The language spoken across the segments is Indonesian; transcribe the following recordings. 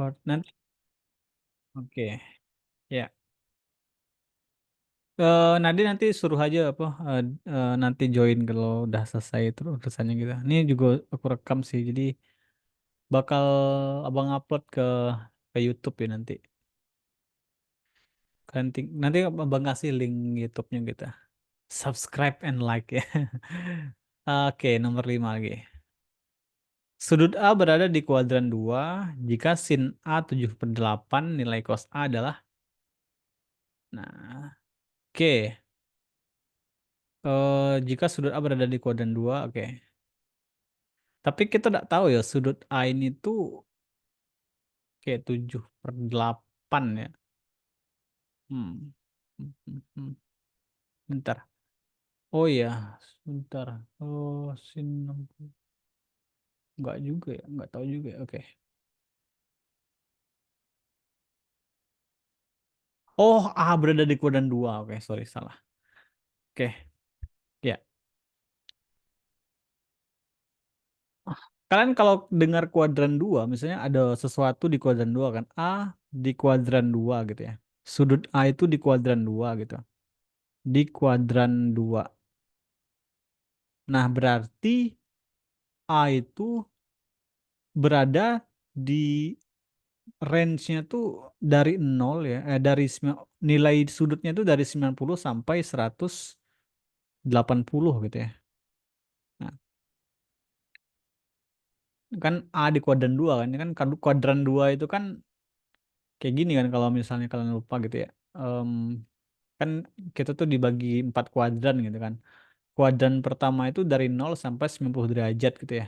Record nanti. Oke, ya. Nanti suruh aja apa nanti join kalau udah selesai itu urusannya gitu. Ini juga aku rekam sih, jadi bakal abang upload ke YouTube ya nanti. Nanti abang kasih link YouTube-nya gitu. Subscribe and like ya. Oke, nomor 5 lagi. Sudut A berada di kuadran 2 jika sin A 7/8 nilai cos A adalah. Nah, oke. Jika sudut A berada di kuadran 2, oke. Tapi kita tidak tahu ya sudut A ini tuh kayak 7/8 ya. Hmm. Hmm. Bentar. Oh iya, sebentar. Oh, sin 60. Enggak juga ya, enggak tahu juga ya. Oke. Oh, A berada di kuadran 2. Oke, sorry salah. Oke, ya. Kalian kalau dengar kuadran 2, misalnya ada sesuatu di kuadran 2 kan. A di kuadran 2 gitu ya. Sudut A itu di kuadran 2 gitu. Di kuadran 2. Nah, berarti A itu berada di range-nya tuh dari 0 ya. Nilai sudutnya tuh dari 90 sampai 180 gitu ya. Nah, kan A di kuadran 2 kan. Ini kan kuadran 2 itu kan kayak gini kan kalau misalnya kalian lupa gitu ya. Em, Kan kita tuh dibagi 4 kuadran gitu kan. Kuadran pertama itu dari 0 sampai 90 derajat gitu ya.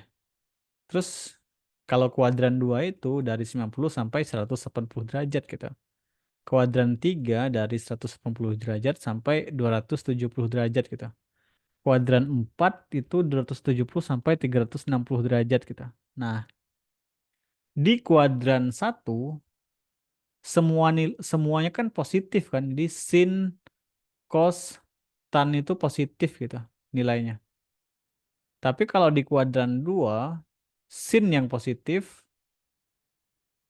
Terus kalau kuadran 2 itu dari 90 sampai 180 derajat gitu. Kuadran 3 dari 180 derajat sampai 270 derajat gitu. Kuadran 4 itu 270 sampai 360 derajat gitu. Nah, di kuadran 1 semuanya kan positif kan. Jadi sin, cos, tan itu positif gitu nilainya. Tapi kalau di kuadran 2 sin yang positif,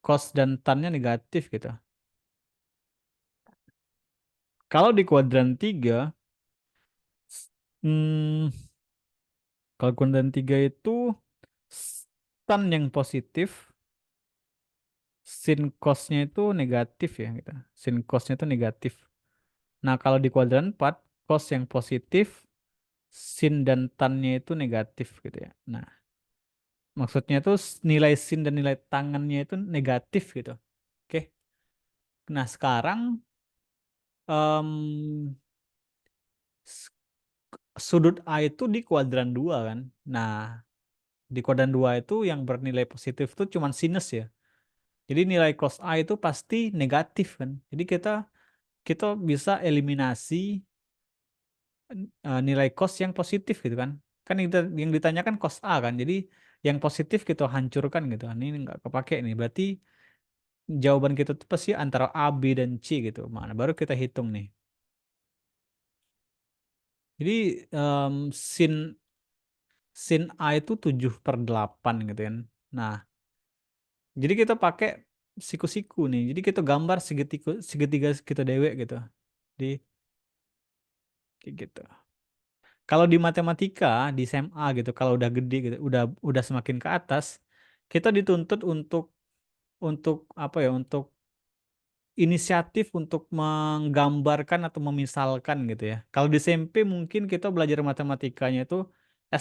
cos dan tannya negatif gitu. Kalau di kuadran 3, hmm, kalau kuadran 3 itu tan yang positif, sin cosnya itu negatif ya gitu. Sin cosnya itu negatif. Nah, kalau di kuadran 4 cos yang positif, sin dan tannya itu negatif gitu ya. Nah, maksudnya itu nilai sin dan nilai tangannya itu negatif gitu. Oke. Nah, sekarang em, s- sudut A itu di kuadran 2 kan. Nah, di kuadran 2 itu yang bernilai positif itu cuma sinus ya. Jadi nilai cos A itu pasti negatif kan. Jadi kita kita bisa eliminasi nilai cos yang positif gitu kan. Kan yang ditanyakan cos A kan. Jadi yang positif kita hancurkan gitu. Ini nggak kepake nih. Berarti jawaban kita tuh pasti antara A, B, dan C gitu. Mana baru kita hitung nih. Jadi sin sin A itu 7/8 gitu kan. Nah, jadi kita pakai siku-siku nih. Jadi kita gambar segitiga, segitiga kita dewek gitu. Di kayak gitu. Kalau di matematika di SMA gitu, kalau udah gede gitu, udah semakin ke atas, kita dituntut untuk apa ya? Untuk inisiatif untuk menggambarkan atau memisalkan gitu ya. Kalau di SMP mungkin kita belajar matematikanya itu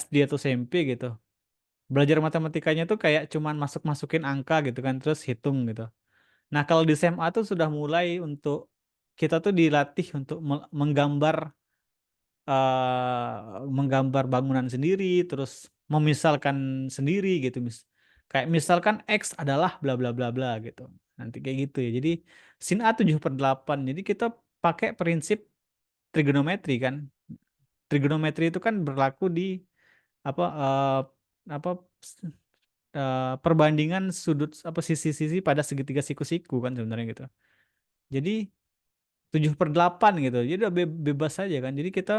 SD atau SMP gitu. Belajar matematikanya tuh kayak cuman masuk-masukin angka gitu kan, terus hitung gitu. Nah, kalau di SMA tuh sudah mulai untuk kita tuh dilatih untuk menggambar bangunan sendiri, terus memisalkan sendiri gitu. Kayak misalkan X adalah bla bla bla bla gitu. Nanti kayak gitu ya. Jadi sin A 7/8. Jadi kita pakai prinsip trigonometri kan. Trigonometri itu kan berlaku di apa apa perbandingan sudut apa sisi-sisi pada segitiga siku-siku kan sebenarnya gitu. Jadi 7/8 gitu. Jadi udah bebas saja kan. Jadi kita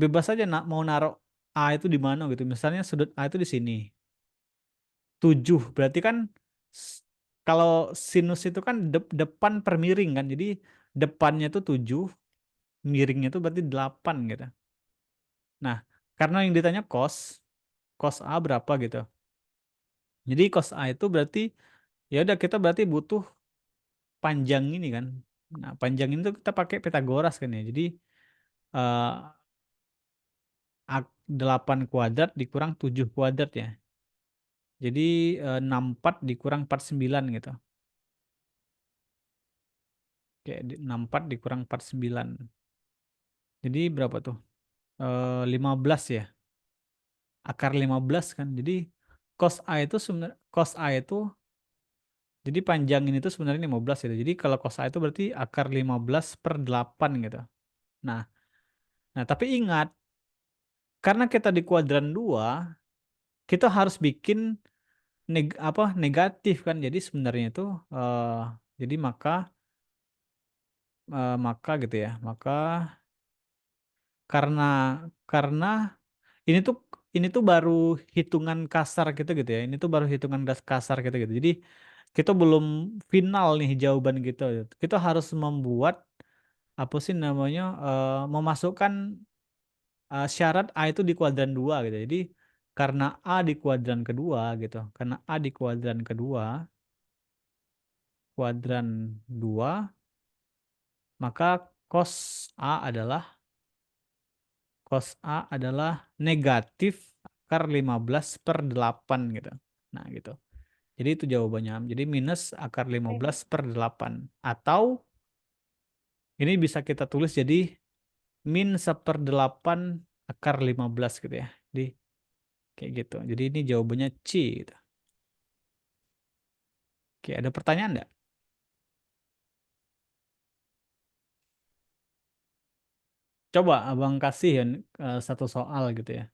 bebas aja mau naruh A itu di mana gitu. Misalnya sudut A itu di sini. 7 berarti kan kalau sinus itu kan depan per miring kan. Jadi depannya tuh 7, miringnya tuh berarti 8 gitu. Nah, karena yang ditanya cos A berapa gitu. Jadi cos A itu berarti ya udah kita berarti butuh panjang ini kan. Nah, panjang ini tuh kita pakai Pitagoras kan ya. Jadi eh 8 kuadrat dikurang 7 kuadrat ya. Jadi 64 dikurang 49 gitu. Kayak 64 dikurang 49. Jadi berapa tuh? 15 ya. Akar 15 kan. Jadi cos A itu sebenarnya cos A itu jadi panjang ini tuh sebenarnya 15 gitu. Jadi kalau cos A itu berarti akar 15 per 8 gitu. Nah, nah tapi ingat karena kita di kuadran 2 kita harus bikin negatif kan. Jadi sebenarnya itu eh, jadi maka gitu ya. Maka karena karena ini tuh ini tuh baru hitungan kasar gitu ya. Ini tuh baru hitungan kasar gitu. Jadi kita belum final nih jawaban kita. Kita harus membuat apa sih namanya memasukkan syarat A itu di kuadran 2 gitu. Jadi karena A di kuadran kedua gitu. Karena A di kuadran 2 maka cos A adalah cos A adalah negatif akar 15 per 8 gitu. Nah, gitu. Jadi itu jawabannya. Jadi minus akar 15 per 8. Atau ini bisa kita tulis jadi min 1/8 akar 15 gitu ya. Jadi kayak gitu. Jadi ini jawabannya C gitu. Oke, ada pertanyaan enggak? Coba abang kasih ya satu soal gitu ya.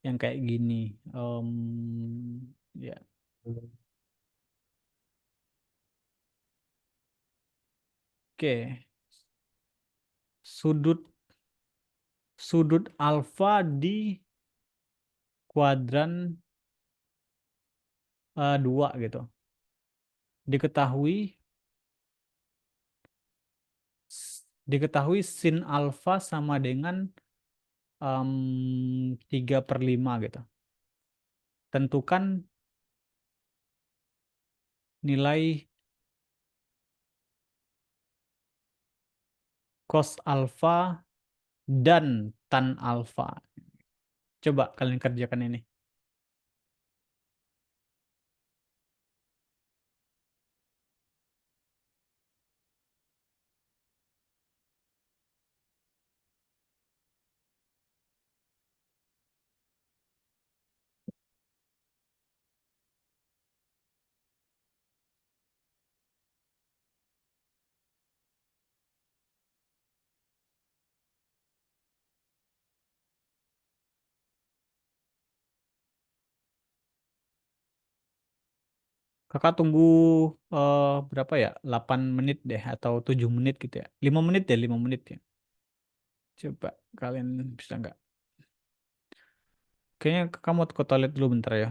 Yang kayak gini. Ya. Oke. Sudut sudut alfa di kuadran 2 gitu. Diketahui diketahui sin alfa sama dengan 3/5 gitu. Tentukan nilai cos alfa dan tan alfa. Coba kalian kerjakan ini. Kakak tunggu berapa ya? 8 menit deh atau 7 menit gitu ya. 5 menit deh, 5 menit ya. Coba kalian bisa nggak? Kayaknya kakak mau ke toilet dulu bentar ya.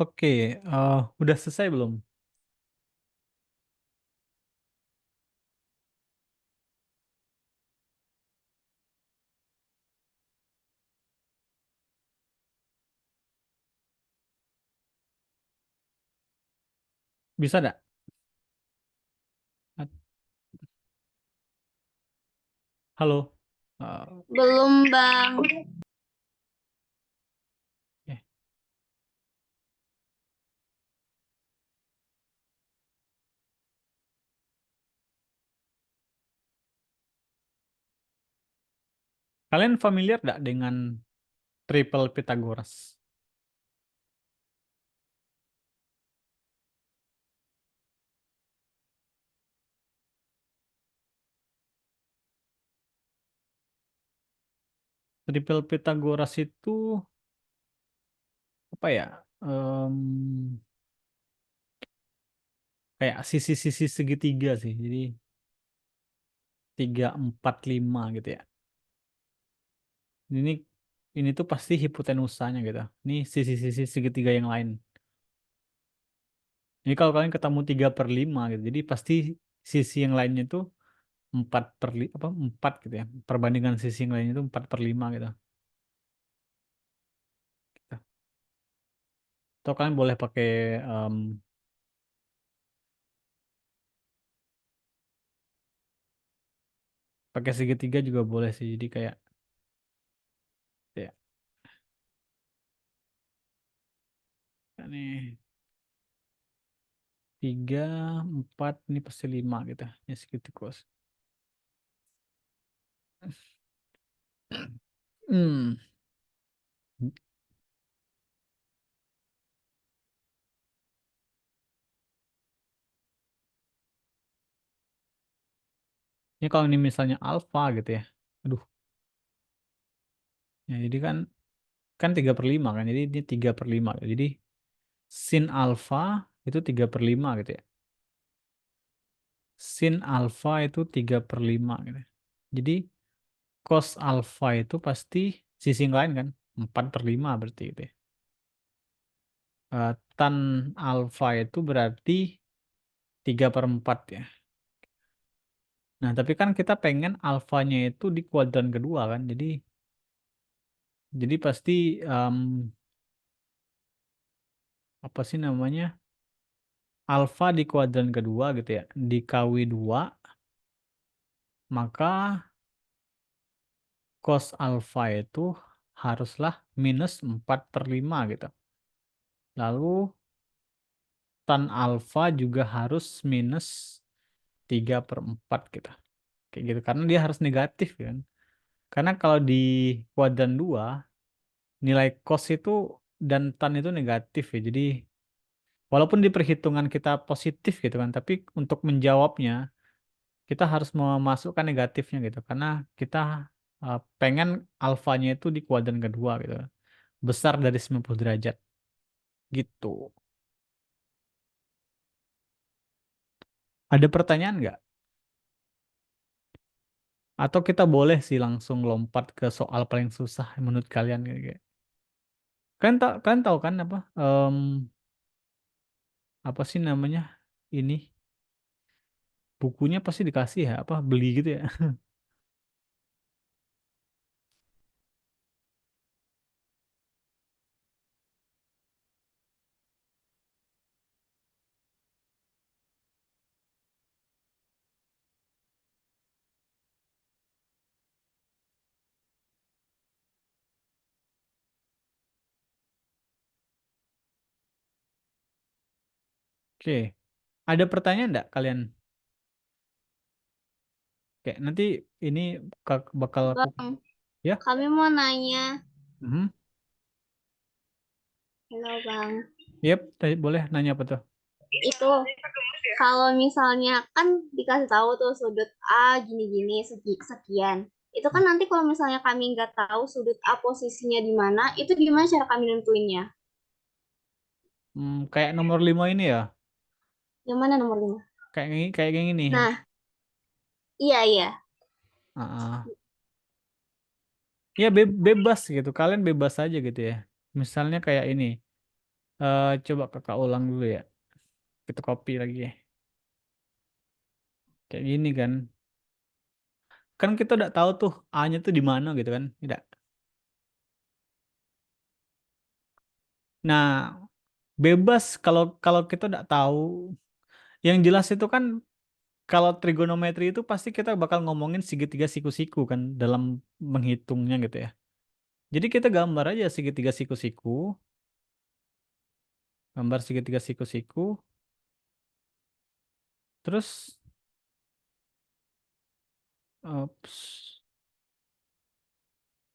Oke, udah selesai belum? Bisa nggak? Halo? Belum, Bang. Eh, Kalian familiar nggak dengan triple Pythagoras? Triple Pythagoras itu apa ya? Em, Kayak sisi-sisi segitiga sih. Jadi 3, 4, 5 gitu ya. Ini ini tuh pasti hipotenusanya gitu. Ini sisi-sisi segitiga yang lain. Ini kalau kalian ketemu 3/5 gitu. Jadi pasti sisi yang lainnya itu 4 gitu ya. Perbandingan sisi yang lainnya itu 4/5 gitu. Gitu. Atau kalian boleh pakai em, pakai segitiga juga boleh sih. Jadi kayak ya ini 3, 4 ini pasti 5 gitu. Ya segitiga. Hmm. Ini kalau ini misalnya alfa gitu ya. Aduh. Ya, jadi kan 3/5 kan. Jadi ini 3/5. Jadi sin alfa itu 3/5 gitu ya. Sin alfa itu 3/5 gitu. Jadi cos alfa itu pasti sisi yang lain kan. 4/5 berarti gitu ya. Tan alfa itu berarti 3/4 ya. Nah, tapi kan kita pengen alfanya itu di kuadran kedua kan. Jadi pasti em, apa sih namanya? Alfa di kuadran kedua gitu ya. Dikali 2, maka cos alfa itu haruslah -4/5 gitu. Lalu tan alfa juga harus -3/4 gitu. Kayak gitu. Karena dia harus negatif kan. Karena kalau di kuadran 2 nilai cos itu dan tan itu negatif ya. Jadi walaupun di perhitungan kita positif gitu kan. Tapi untuk menjawabnya kita harus memasukkan negatifnya gitu. Karena kita pengen alfanya itu di kuadran kedua gitu. Besar dari 90 derajat gitu. Ada pertanyaan nggak? Atau kita boleh sih langsung lompat ke soal paling susah menurut kalian kayak. Kalian tahu kan apa sih namanya? Ini bukunya pasti dikasih ya, apa beli gitu ya. Oke. Ada pertanyaan nggak kalian? Kayak nanti ini bakal aku Bang, ya. kami mau nanya. Mhm. Halo, Bang. Yep, tadi boleh nanya apa tuh? Itu kalau misalnya kan dikasih tahu tuh sudut A gini-gini sekian. Itu kan nanti kalau misalnya kami nggak tahu sudut A posisinya di mana, itu gimana cara kami nentuinnya? Kayak nomor 5 ini ya. Yang mana nomor 5? Kayak gini. Nah, iya iya. Ah, ah. Ya bebas gitu. Kalian bebas aja gitu ya. Misalnya kayak ini. Coba kakak ulang dulu ya. Kita copy lagi. Kayak gini kan. Kan kita udah tahu tuh A-nya tuh di mana gitu kan. Tidak. Nah, bebas kalau kalau kita udah tahu. Yang jelas itu kan kalau trigonometri itu pasti kita bakal ngomongin segitiga siku-siku kan dalam menghitungnya gitu ya. Jadi kita gambar aja segitiga siku-siku, gambar segitiga siku-siku, terus ups,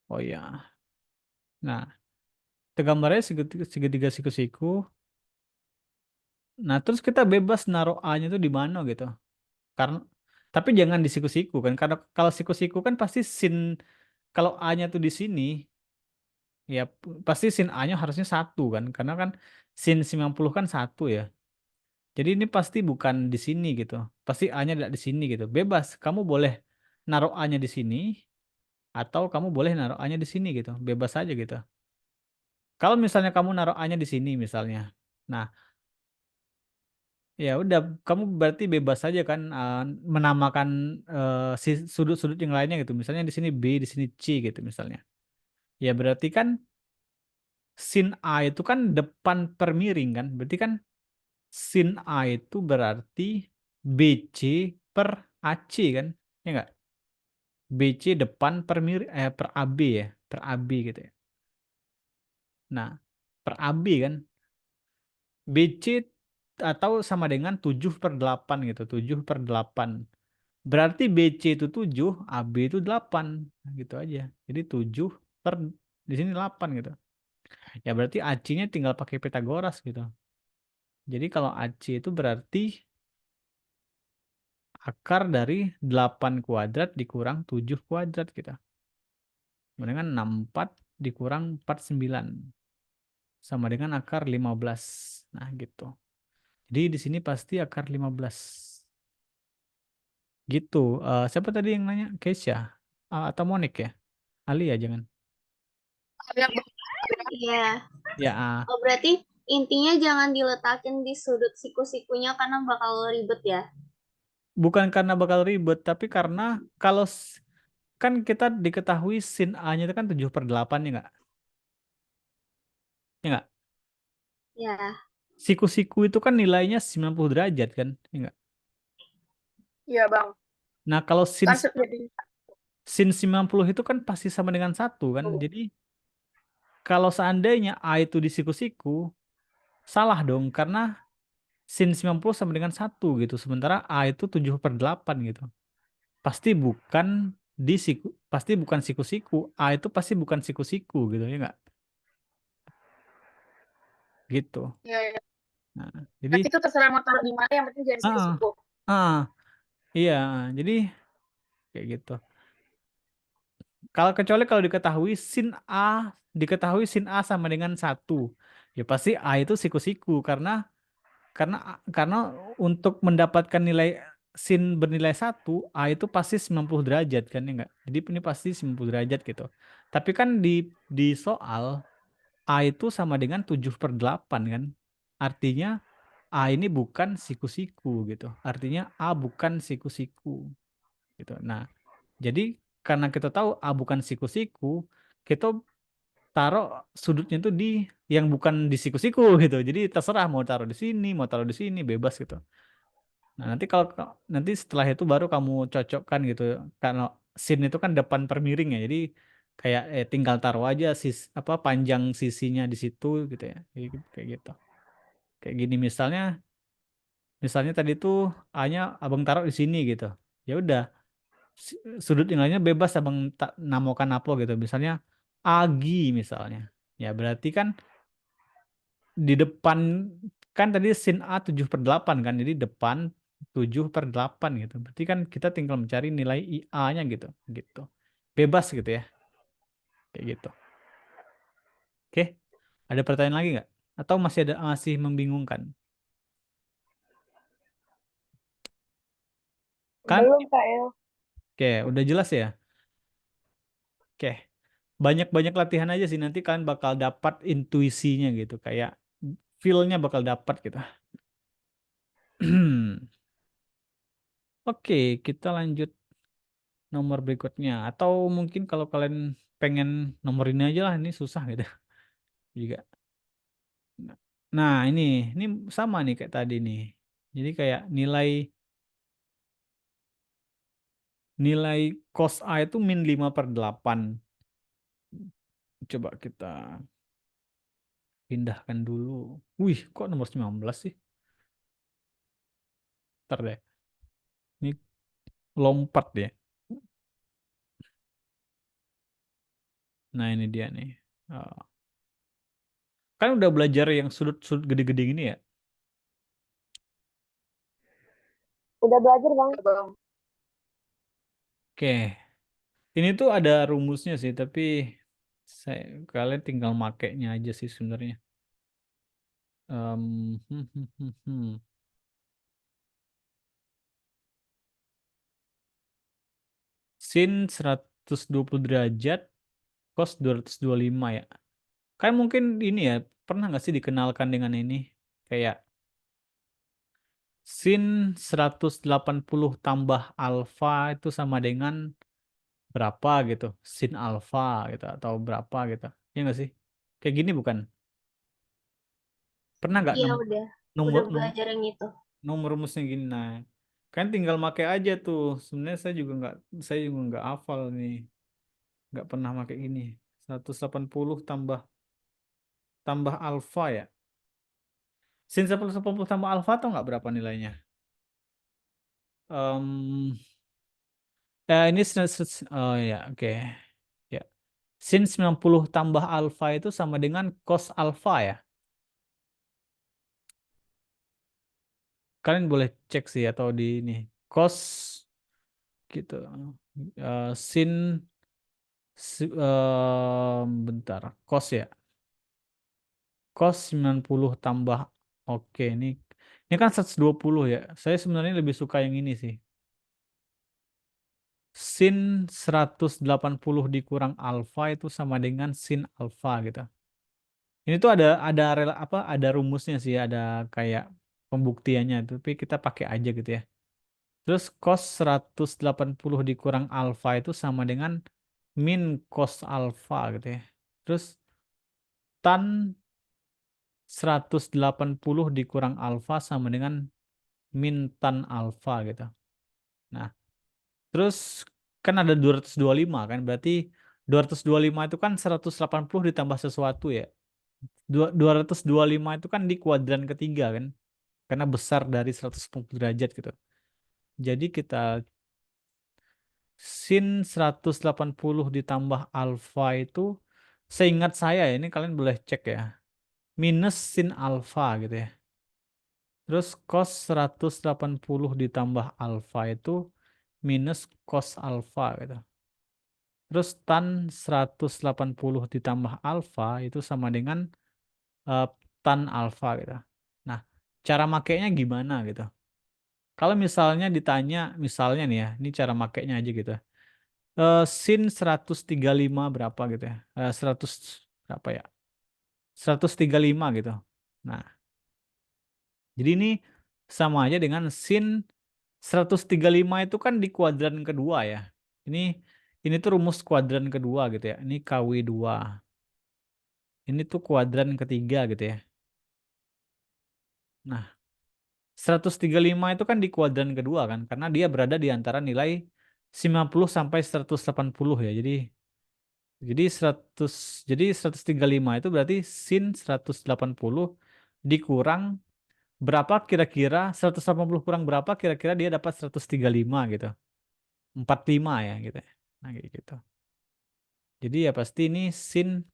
oh ya. Nah, kita gambar aja segitiga siku-siku. Nah, terus kita bebas naruh A-nya itu di mana gitu. Karena tapi jangan di siku-siku kan. Karena kalau siku-siku kan pasti sin kalau A-nya tuh di sini, ya pasti sin A-nya harusnya satu kan. Karena kan sin 90 kan satu ya. Jadi ini pasti bukan di sini gitu. Pasti A-nya tidak di sini gitu. Bebas, kamu boleh naruh A-nya di sini atau kamu boleh naruh A-nya di sini gitu. Bebas aja gitu. Kalau misalnya kamu naruh A-nya di sini misalnya. Nah, ya udah kamu berarti bebas aja kan menamakan si sudut-sudut yang lainnya gitu. Misalnya di sini B, di sini C gitu misalnya. Ya berarti kan sin A itu kan depan per miring kan. Berarti kan sin A itu berarti BC per AC kan. Ya enggak? BC depan per per AB ya, per AB gitu ya. Nah, per AB kan BC atau sama dengan 7/8 gitu, 7/8. Berarti BC itu 7, AB itu 8 gitu aja. Jadi 7 per di sini 8 gitu. Ya berarti AC-nya tinggal pakai Pitagoras gitu. Jadi kalau AC itu berarti akar dari 8 kuadrat dikurang 7 kuadrat gitu. Sama dengan 64 dikurang 49. Sama dengan akar 15. Nah, gitu. Jadi di sini pasti akar 15. Gitu. Siapa tadi yang nanya? Keisha. Atau Monik ya? Ali ya, jangan. Iya. Ya, Oh, berarti intinya jangan diletakin di sudut siku-sikunya karena bakal ribet ya. bukan karena bakal ribet, tapi karena kalau kan kita diketahui sin A-nya itu kan 7/8 ya nggak? Ya nggak? Ya. Siku-siku itu kan nilainya 90 derajat kan? Ya nggak? Iya bang, Nah, kalau sin kan jadi sin 90 itu kan pasti sama dengan satu kan? Jadi kalau seandainya A itu di siku-siku, salah dong karena sin 90 sama dengan satu gitu. Sementara A itu 7/8 gitu. Pasti bukan pasti bukan siku-siku. A itu pasti bukan siku-siku gitu ya nggak? Gitu. ya, ya. Nah, jadi Tapi itu terserah mau taruh di mana, yang penting jangan ah siku-siku. ah iya, jadi kayak gitu. Kalau kecuali kalau diketahui sin A sama dengan satu, ya pasti A itu siku-siku karena untuk mendapatkan nilai sin bernilai satu, A itu pasti 90 derajat kan ya enggak? Jadi ini pasti 90 derajat gitu. Tapi kan di soal A itu sama dengan 7/8 kan. Artinya A ini bukan siku-siku gitu. Artinya A bukan siku-siku gitu. Nah, jadi karena kita tahu A bukan siku-siku, kita taruh sudutnya itu di yang bukan di siku-siku gitu. Jadi terserah mau taruh di sini, mau taruh di sini, bebas gitu. Nah, nanti setelah itu baru kamu cocokkan gitu. Karena sin itu kan depan per miring ya. Jadi kayak tinggal taruh aja apa panjang sisinya di situ gitu ya. Kayak gitu. Kayak gini misalnya tadi tuh A-nya Abang taruh di sini gitu. Ya udah, sudut yang lainnya bebas Abang namakan apa gitu. Misalnya Agi misalnya. Ya berarti kan di depan kan tadi sin A 7/8 kan. Jadi depan 7/8 gitu. Berarti kan kita tinggal mencari nilai IA-nya gitu. Gitu. Bebas gitu ya. Kayak gitu. Oke. Ada pertanyaan lagi nggak? Atau masih membingungkan? Kan? Belum Kak El. Oke, udah jelas ya? Oke. Banyak-banyak latihan aja sih nanti kalian bakal dapat intuisinya gitu. Kayak feel-nya bakal dapat gitu. Oke, kita lanjut nomor berikutnya. Atau mungkin kalau kalian pengen nomor ini aja lah, ini susah gitu juga. Nah, ini sama nih kayak tadi nih. Jadi kayak nilai nilai cos A itu min 5/8. Coba kita pindahkan dulu. Wih, kok nomor 19 sih? Ntar deh. Ini lompat ya. Nah, ini dia nih. Ah, kan udah belajar yang sudut-sudut gede-gede gini ya. Udah belajar bang. Ya, Bang. Oke. Ini tuh ada rumusnya sih, tapi kalian tinggal makainya aja sih sebenarnya. Em, hmm, hmm, hmm, hmm. Sin 120 derajat, cos 225 ya. Kayak mungkin ini ya, pernah nggak sih dikenalkan dengan ini? Kayak sin 180 tambah alfa itu sama dengan berapa gitu. Sin alfa gitu, atau berapa gitu. Ya nggak sih? Kayak gini bukan? Pernah nggak Iya nemu udah nomor belajar yang itu. nomor rumusnya gini? Nah, kan tinggal pakai aja tuh. Sebenarnya saya juga nggak hafal nih. Nggak pernah pakai gini. 180 tambah tambah alfa ya. Sin 180 tambah alfa tau nggak berapa nilainya? Em, ini oh ya, oke. Ya. Sin 90 tambah alfa itu sama dengan cos alfa ya. Kalian boleh cek sih atau di ini. Cos gitu. Sin bentar. Cos ya. Cos 90 tambah oke, ini kan 120 ya. Saya sebenarnya lebih suka yang ini sih. Sin 180 dikurang alfa itu sama dengan sin alfa gitu. Ini tuh ada rumusnya sih, ada kayak pembuktiannya, tapi kita pakai aja gitu ya. Terus cos 180 dikurang alfa itu sama dengan min cos alfa gitu ya. Terus tan 180 dikurang alfa sama dengan min tan alfa gitu. Nah, terus kan ada 225 kan, berarti 225 itu kan 180 ditambah sesuatu ya. 225 itu kan di kuadran ketiga kan, karena besar dari 140 derajat gitu. Jadi kita sin 180 ditambah alfa itu, seingat saya ya, ini kalian boleh cek ya, minus sin alfa gitu ya. Terus cos 180 ditambah alfa itu minus cos alfa gitu. Terus tan 180 ditambah alfa itu sama dengan eh, tan alfa gitu. Nah, cara makainya gimana gitu? Kalau misalnya ditanya, misalnya nih ya, ini cara makainya aja gitu. Sin 135 berapa gitu ya? 100 berapa ya? 135 gitu. Nah, jadi ini sama aja dengan sin 135 itu kan di kuadran kedua ya. Ini ini tuh rumus kuadran kedua gitu ya. Ini KW2. Ini tuh kuadran ketiga gitu ya. Nah, 135 itu kan di kuadran kedua kan, karena dia berada di antara nilai 90 sampai 180 ya. Jadi 100 jadi 135 itu berarti sin 180 dikurang berapa kira-kira, 180 kurang berapa kira-kira dia dapat 135 gitu. 45 ya gitu ya. Nah, kayak gitu. Jadi ya pasti ini sin.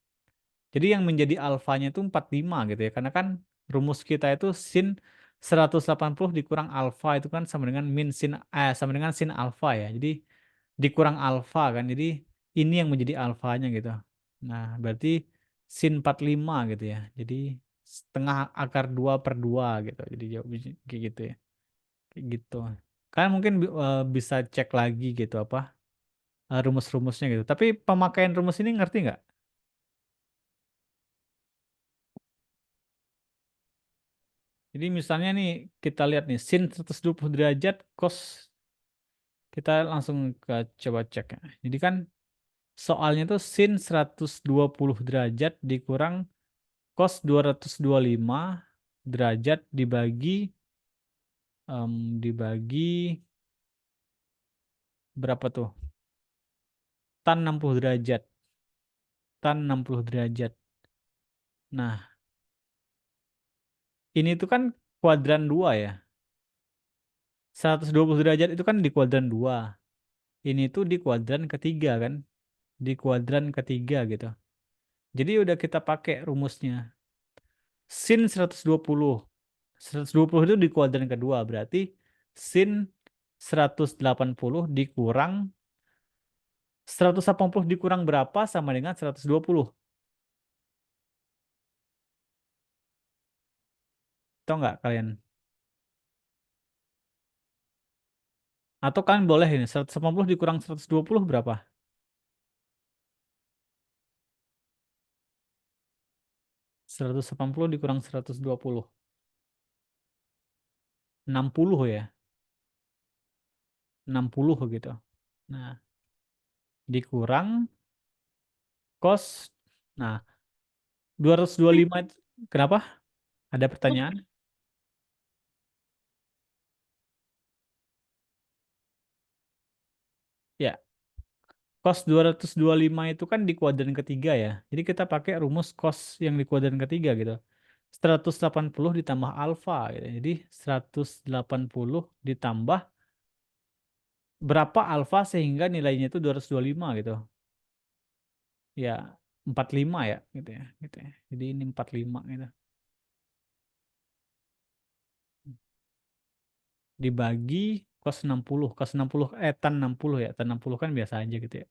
Jadi yang menjadi alfanya itu 45 gitu ya. Karena kan rumus kita itu sin 180 dikurang alfa itu kan sama dengan sin alfa ya. Jadi dikurang alfa kan. Jadi ini yang menjadi alfanya gitu. Nah, berarti sin 45 gitu ya. Jadi setengah akar 2/2 gitu. Jadi jawab kayak gitu ya. Kayak gitu. Kalian mungkin bisa cek lagi gitu apa rumus-rumusnya gitu. Tapi pemakaian rumus ini ngerti nggak? Jadi misalnya nih kita lihat nih sin 120 derajat cos, kita langsung coba cek ya. Jadi kan soalnya tuh sin 120 derajat dikurang cos 225 derajat dibagi berapa tuh? Tan 60 derajat. Tan 60 derajat. Nah, ini tuh kan kuadran 2 ya. 120 derajat itu kan di kuadran 2. Ini tuh di kuadran ketiga kan. Di kuadran ketiga gitu. Jadi udah kita pakai rumusnya. Sin 120. 120 itu di kuadran kedua. Berarti sin 180 dikurang 180 dikurang berapa sama dengan 120. Tahu nggak kalian? Atau kalian boleh ini 180 dikurang 120 berapa? 180 dikurang 120. 60 ya. 60 gitu. Nah, dikurang cos. Nah, 225 itu kenapa? Ada pertanyaan? Ya, cos 225 itu kan di kuadran ketiga ya. Jadi kita pakai rumus cos yang di kuadran ketiga gitu. 180 ditambah alfa gitu. Jadi 180 ditambah berapa alfa sehingga nilainya itu 225 gitu. Ya, 45 ya gitu ya, gitu ya. Jadi ini 45 gitu. Dibagi cos 60, cos 60 tan 60 ya. Tan 60 kan biasa aja gitu ya.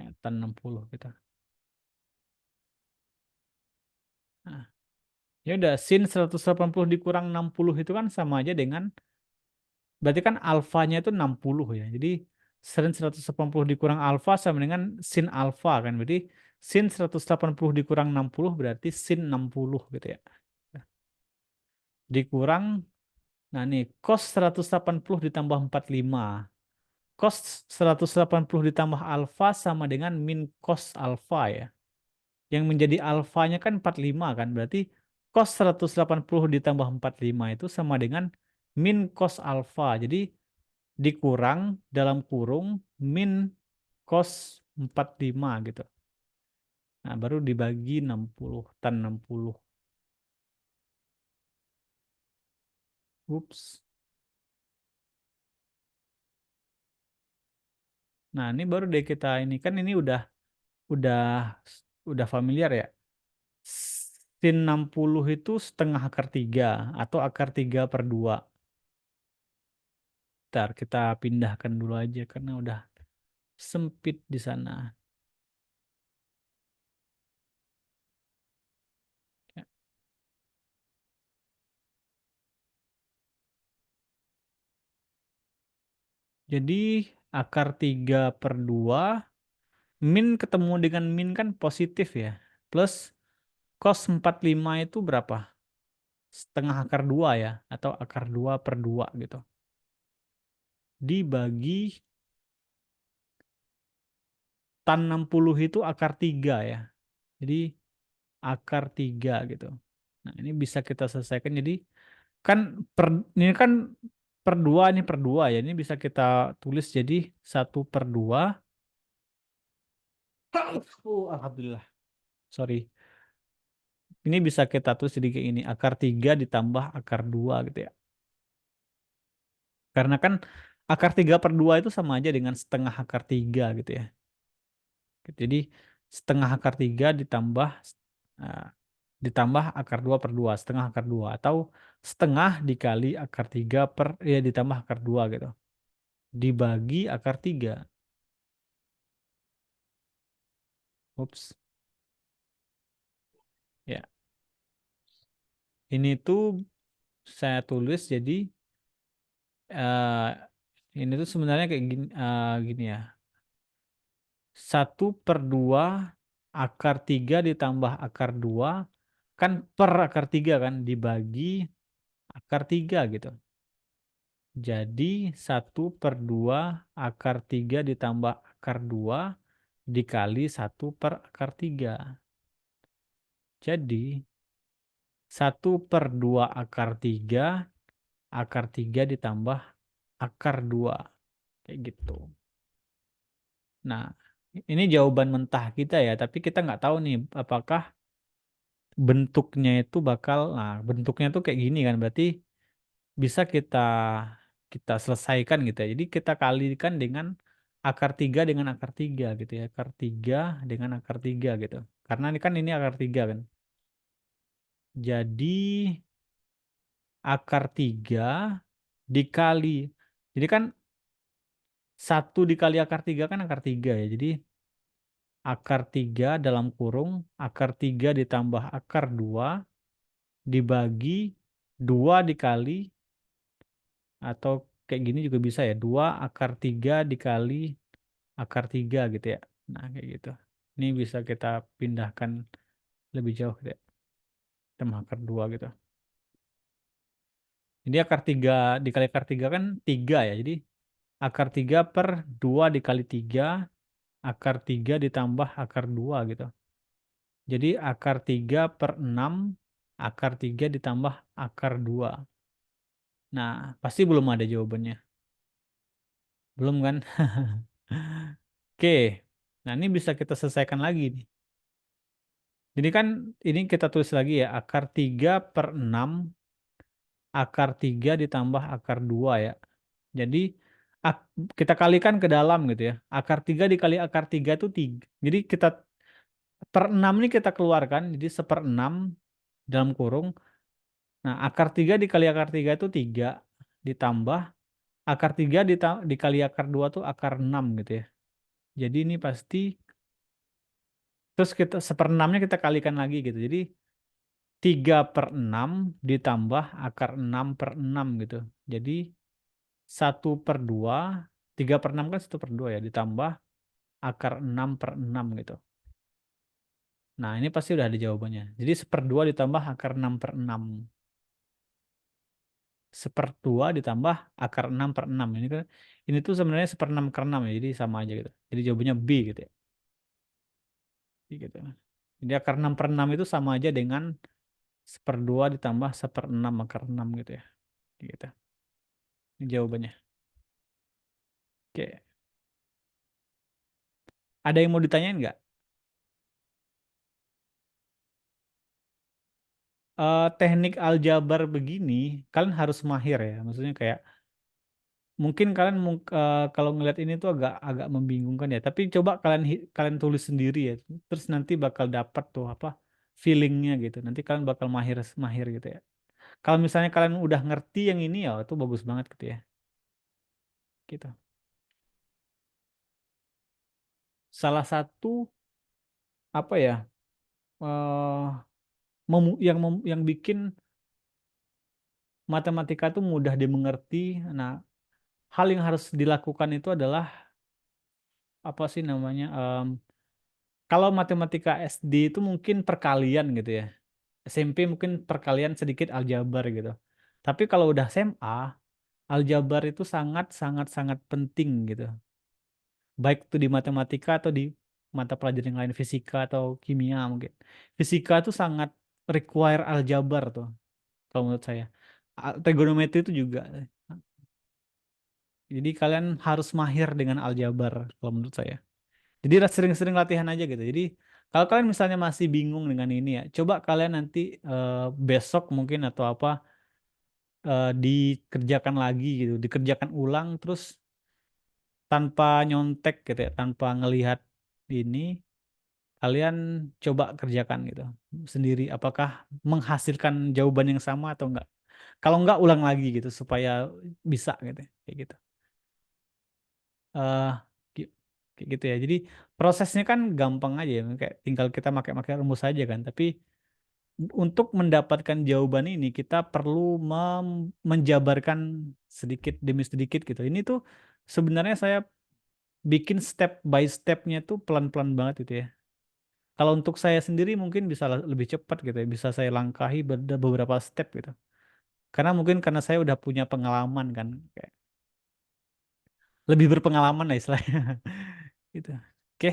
Ya, tan 60 gitu. Nah, ya udah sin 180 dikurang 60 itu kan sama aja dengan berarti kan alfanya itu 60 ya. Jadi sin 180 dikurang alfa sama dengan sin alfa kan. Berarti sin 180 dikurang 60 berarti sin 60 gitu ya. Dikurang, nah nih cos 180 ditambah 45. Cos 180 ditambah alfa sama dengan min cos alfa ya. Yang menjadi alfanya kan 45 kan. Berarti cos 180 ditambah 45 itu sama dengan min cos alfa. Jadi dikurang dalam kurung min cos 45 gitu. Nah, baru dibagi 60, tan 60. Ups. Nah, ini baru deh kita ini kan ini udah udah familiar ya. Sin 60 itu setengah akar 3 atau akar 3 per 2. Ntar kita pindahkan dulu aja karena udah sempit di sana. Ya. Jadi akar 3 per 2 min ketemu dengan min kan positif ya. Plus cos 45 itu berapa? Setengah akar 2 ya. Atau akar 2 per 2 gitu. Dibagi tan 60 itu akar 3 ya. Jadi akar 3 gitu. Nah ini bisa kita selesaikan. Jadi kan per, ini kan per 2 ini per 2 ya. Ini bisa kita tulis jadi 1/2. Alhamdulillah. Sorry. Ini bisa kita tulis jadi kayak ini. Akar 3 ditambah akar 2 gitu ya. Karena kan akar 3 per 2 itu sama aja dengan setengah akar 3 gitu ya. Jadi setengah akar 3 eh, ditambah akar 2 per 2. Setengah akar 2. Atau setengah dikali akar 3 per, ya ditambah akar 2 gitu. Dibagi akar 3. Ups. Ya. Ini tuh saya tulis jadi eh, ini tuh sebenarnya kayak gini, gini ya. 1/2 akar 3 ditambah akar 2 kan per akar 3 kan dibagi akar 3 gitu. Jadi 1/2 akar 3 ditambah akar 2 dikali 1/akar 3. Jadi 1/2 akar 3 ditambah akar 2. Kayak gitu. Nah, ini jawaban mentah kita ya, tapi kita nggak tahu nih apakah bentuknya itu bentuknya tuh kayak gini kan, berarti bisa kita kita selesaikan gitu ya. Jadi kita kalikan dengan akar 3 dengan akar 3 gitu ya. Akar 3 dengan akar 3 gitu. Karena ini akar 3 kan. Jadi akar 3 dikali. Jadi kan 1 dikali akar 3 kan akar 3 ya. Jadi akar 3 dalam kurung akar 3 ditambah akar 2 dibagi 2 dikali, atau kayak gini juga bisa ya, 2 akar 3 dikali akar 3 gitu ya. Nah kayak gitu. Ini bisa kita pindahkan lebih jauh gitu ya. Tambah akar 2 gitu. Jadi akar 3 dikali akar 3 kan 3 ya. Jadi akar 3/2 dikali 3, akar 3 ditambah akar 2 gitu. Jadi akar 3/6, akar 3 ditambah akar 2. Nah, pasti belum ada jawabannya. Belum kan? Oke. Nah, ini bisa kita selesaikan lagi nih. Jadi kan ini kita tulis lagi ya, akar 3/6, akar 3 ditambah akar 2 ya. Jadi kita kalikan ke dalam gitu ya. Akar 3 dikali akar 3 itu 3. Jadi kita per 6 ini kita keluarkan, jadi 1/6 dalam kurung. Nah, akar 3 dikali akar 3 itu 3, ditambah akar 3 dikali akar 2 tuh akar 6 gitu ya. Jadi ini pasti, terus kita 1/6-nya kita kalikan lagi gitu. Jadi 3/6 ditambah akar 6/6 gitu. Jadi 1/2, 3/6 kan 1/2 ya, ditambah akar 6/6 gitu. Nah, ini pasti udah ada jawabannya. Jadi 1/2 ditambah akar 6/6. 1/2 ditambah akar 6/6. Ini tuh sebenarnya 1/6/6 ya, jadi sama aja gitu. Jadi jawabannya B gitu ya. Gitu. Jadi akar 6/6 itu sama aja dengan 1/2 ditambah 1/6 akar 6 gitu ya. Gitu. Ini jawabannya. Oke. Ada yang mau ditanyain nggak? Teknik aljabar begini, kalian harus mahir ya. Maksudnya kayak mungkin kalian kalau ngeliat ini tuh agak agak membingungkan ya. Tapi coba kalian tulis sendiri ya. Terus nanti bakal dapat tuh apa feelingnya gitu. Nanti kalian bakal mahir mahir gitu ya. Kalau misalnya kalian udah ngerti yang ini ya, itu bagus banget gitu ya. Gitu. Salah satu apa ya eh yang bikin matematika tuh mudah dimengerti. Nah, hal yang harus dilakukan itu adalah apa sih namanya? Kalau matematika SD itu mungkin perkalian gitu ya. SMP mungkin perkalian sedikit aljabar gitu. Tapi kalau udah SMA, aljabar itu sangat sangat sangat penting gitu. Baik itu di matematika atau di mata pelajaran yang lain, fisika atau kimia mungkin. Fisika itu sangat require aljabar tuh kalau menurut saya. Trigonometri itu juga. Jadi kalian harus mahir dengan aljabar kalau menurut saya. Jadi sering-sering latihan aja gitu. Jadi kalau kalian misalnya masih bingung dengan ini ya, coba kalian nanti besok mungkin atau apa dikerjakan lagi gitu, dikerjakan ulang terus tanpa nyontek gitu ya, tanpa ngelihat ini, kalian coba kerjakan gitu sendiri. Apakah menghasilkan jawaban yang sama atau enggak? Kalau enggak ulang lagi gitu supaya bisa gitu, kayak gitu. eh gi- Kayak gitu ya. Jadi prosesnya kan gampang aja ya, kayak tinggal kita pakai rumus saja kan. Tapi untuk mendapatkan jawaban ini kita perlu menjabarkan sedikit demi sedikit gitu. Ini tuh sebenarnya saya bikin step by stepnya tuh pelan-pelan banget gitu ya. Kalau untuk saya sendiri mungkin bisa lebih cepat gitu ya. Bisa saya langkahi beberapa step gitu. Karena mungkin karena saya udah punya pengalaman kan, kayak lebih berpengalaman lah istilahnya. Gitu. Oke,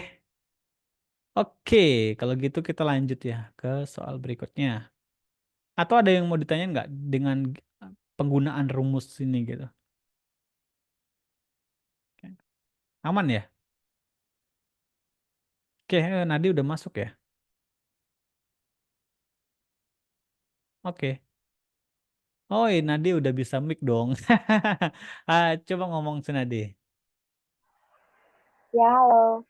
oke. Kalau gitu kita lanjut ya ke soal berikutnya. Atau ada yang mau ditanya nggak dengan penggunaan rumus ini gitu? Aman ya? Oke, Nadi udah masuk ya? Oke. Oh, Nadi udah bisa mic dong. Coba ngomong si Nadi. Ya, halo.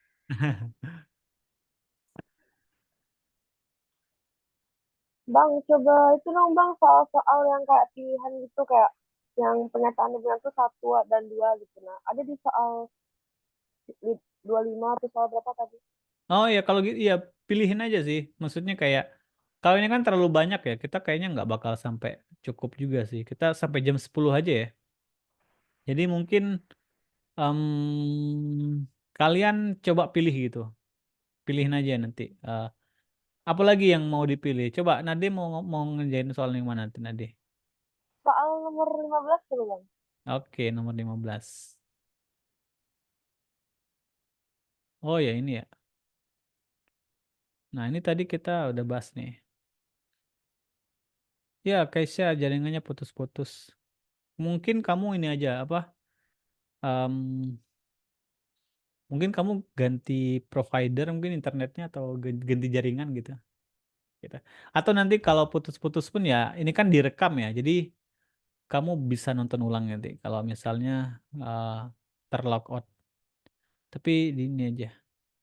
Bang, coba itu dong Bang, soal-soal yang kayak pilihan gitu, kayak yang pernyataan benar tuh 1 dan 2 gitu. Nah, ada di soal 25 atau soal berapa tadi? Oh ya kalau gitu ya pilihin aja sih. Maksudnya kayak kalau ini kan terlalu banyak ya. Kita kayaknya nggak bakal sampai cukup juga sih. Kita sampai jam 10 aja ya. Jadi mungkin kalian coba pilih gitu. Pilihin aja nanti. Apa lagi yang mau dipilih? Coba Nade mau ngerjain soal yang mana nanti Nade? Soal nomor 15 dulu Bang. Oke, nomor 15. Oh ya ini ya. Nah ini tadi kita udah bahas nih. Ya Keisha jaringannya putus-putus. Mungkin kamu ini aja apa? em, Mungkin kamu ganti provider mungkin internetnya atau ganti jaringan gitu. Gitu. Atau nanti kalau putus-putus pun ya ini kan direkam ya. Jadi kamu bisa nonton ulang nanti kalau misalnya eh, terlog out. Tapi di ini aja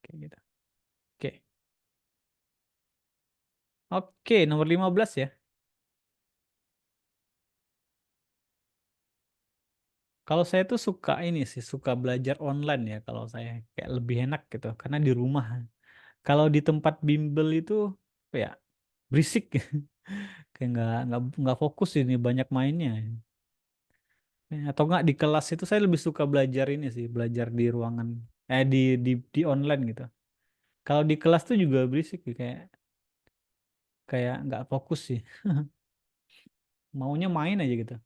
kayak gitu. Oke. Oke, nomor 15 ya. Kalau saya tuh suka ini sih, suka belajar online ya kalau saya kayak lebih enak gitu karena di rumah. Kalau di tempat bimbel itu apa ya berisik kayak nggak fokus ini banyak mainnya. Atau enggak di kelas itu saya lebih suka belajar ini sih, belajar di ruangan di online gitu. Kalau di kelas tuh juga berisik ya, kayak kayak nggak fokus sih. Maunya main aja gitu.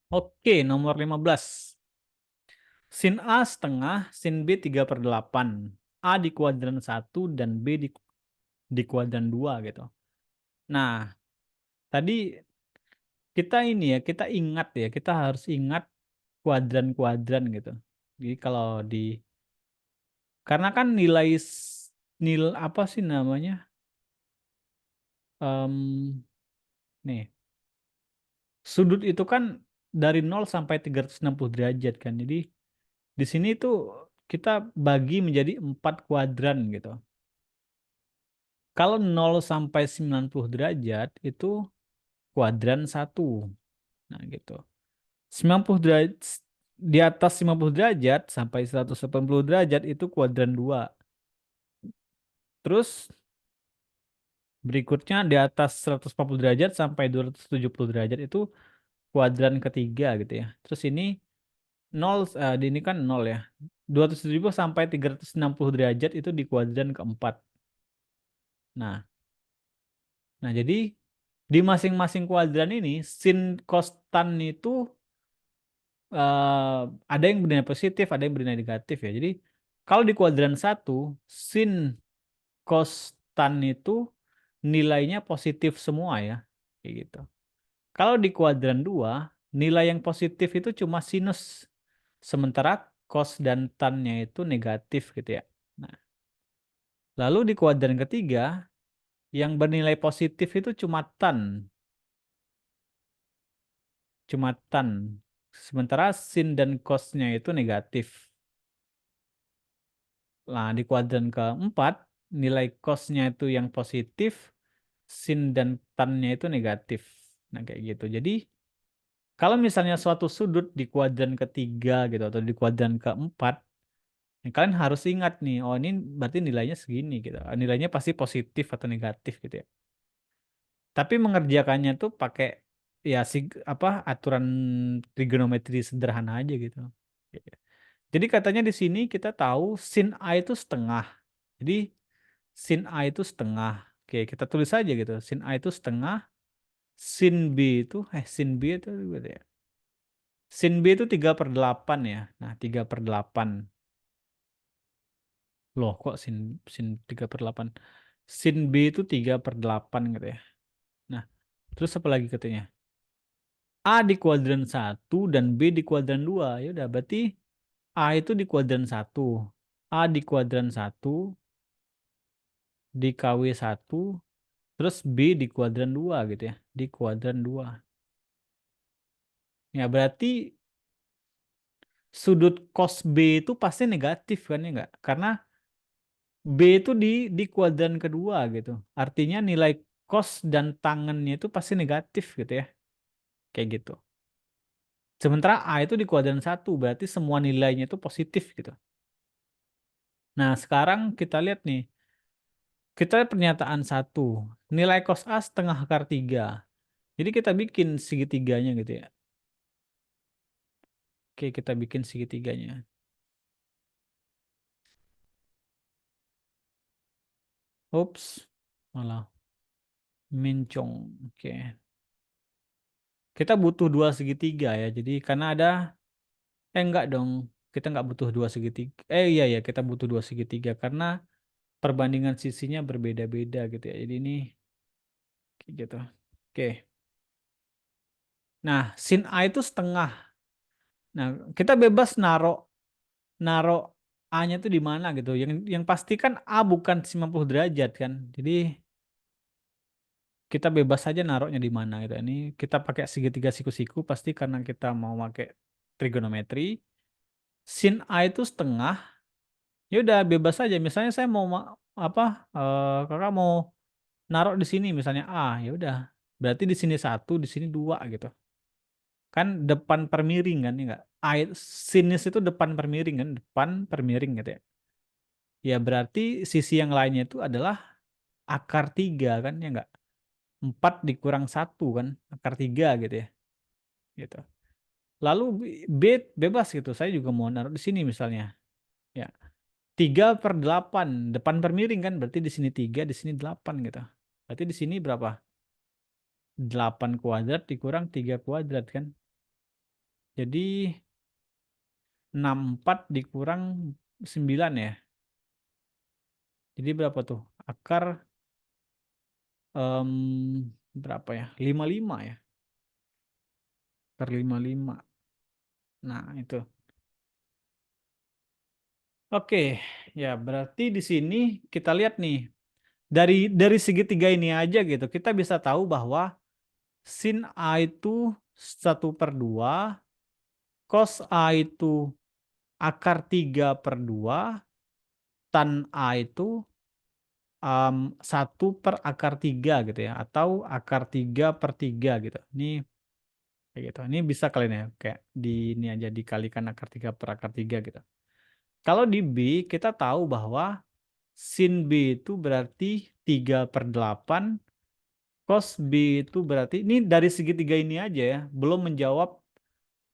Oke, nomor 15. Sin A setengah, sin B 3/8. A di kuadran satu dan B di kuadran 2 gitu. Nah, tadi kita ini ya, kita ingat ya, kita harus ingat kuadran-kuadran gitu. Jadi kalau di karena kan nil apa sih namanya? Em, nih, sudut itu kan dari 0 sampai 360 derajat kan. Jadi di sini tuh kita bagi menjadi 4 kuadran gitu. Kalau 0 sampai 90 derajat itu kuadran satu. Nah, gitu. 90 derajat di atas 50 derajat sampai 180 derajat itu kuadran 2. Terus berikutnya di atas 140 derajat sampai 270 derajat itu kuadran ketiga gitu ya. Terus ini 0 di ini kan 0 ya. 270 sampai 360 derajat itu di kuadran keempat. Nah, jadi di masing-masing kuadran ini sin cos tan itu ada yang bernilai positif, ada yang bernilai negatif ya. Jadi kalau di kuadran satu sin cos tan itu nilainya positif semua ya. Kayak gitu. Kalau di kuadran 2 nilai yang positif itu cuma sinus. Sementara cos dan tan-nya itu negatif gitu ya. Nah, lalu di kuadran ketiga, yang bernilai positif itu cuma tan. Sementara sin dan cos-nya itu negatif. Nah, di kuadran keempat, nilai cos-nya itu yang positif, sin dan tan-nya itu negatif. Nah, kayak gitu. Jadi, kalau misalnya suatu sudut di kuadran ketiga gitu atau di kuadran keempat, ya kalian harus ingat nih, oh ini berarti nilainya segini gitu. Nilainya pasti positif atau negatif gitu ya. Tapi mengerjakannya tuh pakai ya apa aturan trigonometri sederhana aja gitu. Jadi katanya di sini kita tahu sin A itu setengah. Jadi sin A itu setengah. Oke, kita tulis aja gitu. Sin A itu setengah. Sin B itu, sin B itu berapa ya? Sin B itu 3/8 ya. Nah, 3/8. Loh, kok sin 3/8? Sin B itu 3/8 gitu ya. Nah, terus apa lagi katanya? A di kuadran 1 dan B di kuadran 2. Ya udah, berarti A itu di kuadran 1. A di kuadran 1, di KW1, terus B di kuadran 2 gitu ya. Di kuadran 2. Ya, berarti sudut cos B itu pasti negatif kan ya enggak? Karena B itu di kuadran kedua gitu. Artinya nilai cos dan tangennya itu pasti negatif gitu ya. Kayak gitu. Sementara A itu di kuadran 1, berarti semua nilainya itu positif gitu. Nah, sekarang kita lihat nih. Kita lihat pernyataan 1. Nilai cos A setengah akar 3. Jadi kita bikin segitiganya gitu ya. Oke, kita bikin segitiganya. Ups, malah mencong. Oke. Kita butuh 2 segitiga ya. Jadi karena ada, enggak dong. Kita nggak butuh 2 segitiga. Iya ya, kita butuh 2 segitiga karena perbandingan sisinya berbeda-beda gitu ya. Jadi ini kayak gitu. Oke. Nah, sin A itu setengah. Nah, kita bebas naro A-nya itu di mana gitu. Yang pasti kan A bukan 90 derajat kan. Jadi kita bebas saja naruhnya di mana gitu. Ini kita pakai segitiga siku-siku pasti karena kita mau pakai trigonometri. Sin A itu setengah. Ya udah bebas saja. Misalnya saya mau apa? Kakak mau naruh di sini misalnya A, ya udah. Berarti di sini 1, di sini 2 gitu. Kan depan per miring kan ya enggak? Sinus itu depan per miring kan, depan per miring gitu ya. Ya berarti sisi yang lainnya itu adalah akar 3 kan ya enggak? 4 dikurang 1 kan, akar 3 gitu ya. Gitu. Lalu B bebas gitu. Saya juga mau naruh di sini misalnya. Ya. 3/8 depan per miring kan, berarti di sini 3, di sini 8 gitu. Berarti di sini berapa? 8 kuadrat dikurang 3 kuadrat kan. Jadi 64 dikurang 9 ya. Jadi berapa tuh? Akar em, berapa ya? 55 ya. Per 55. Nah, itu. Oke, ya berarti di sini kita lihat nih. Dari segitiga ini aja gitu, kita bisa tahu bahwa sin A itu 1/2, cos A itu akar 3/2, tan A itu 1/akar 3 gitu ya, atau akar 3/3 gitu. Ini kayak gitu. Ini bisa kalian ya, kayak di ini aja dikalikan akar 3/akar 3 gitu. Kalau di B kita tahu bahwa sin B itu berarti 3/8, cos B itu berarti, ini dari segitiga ini aja ya,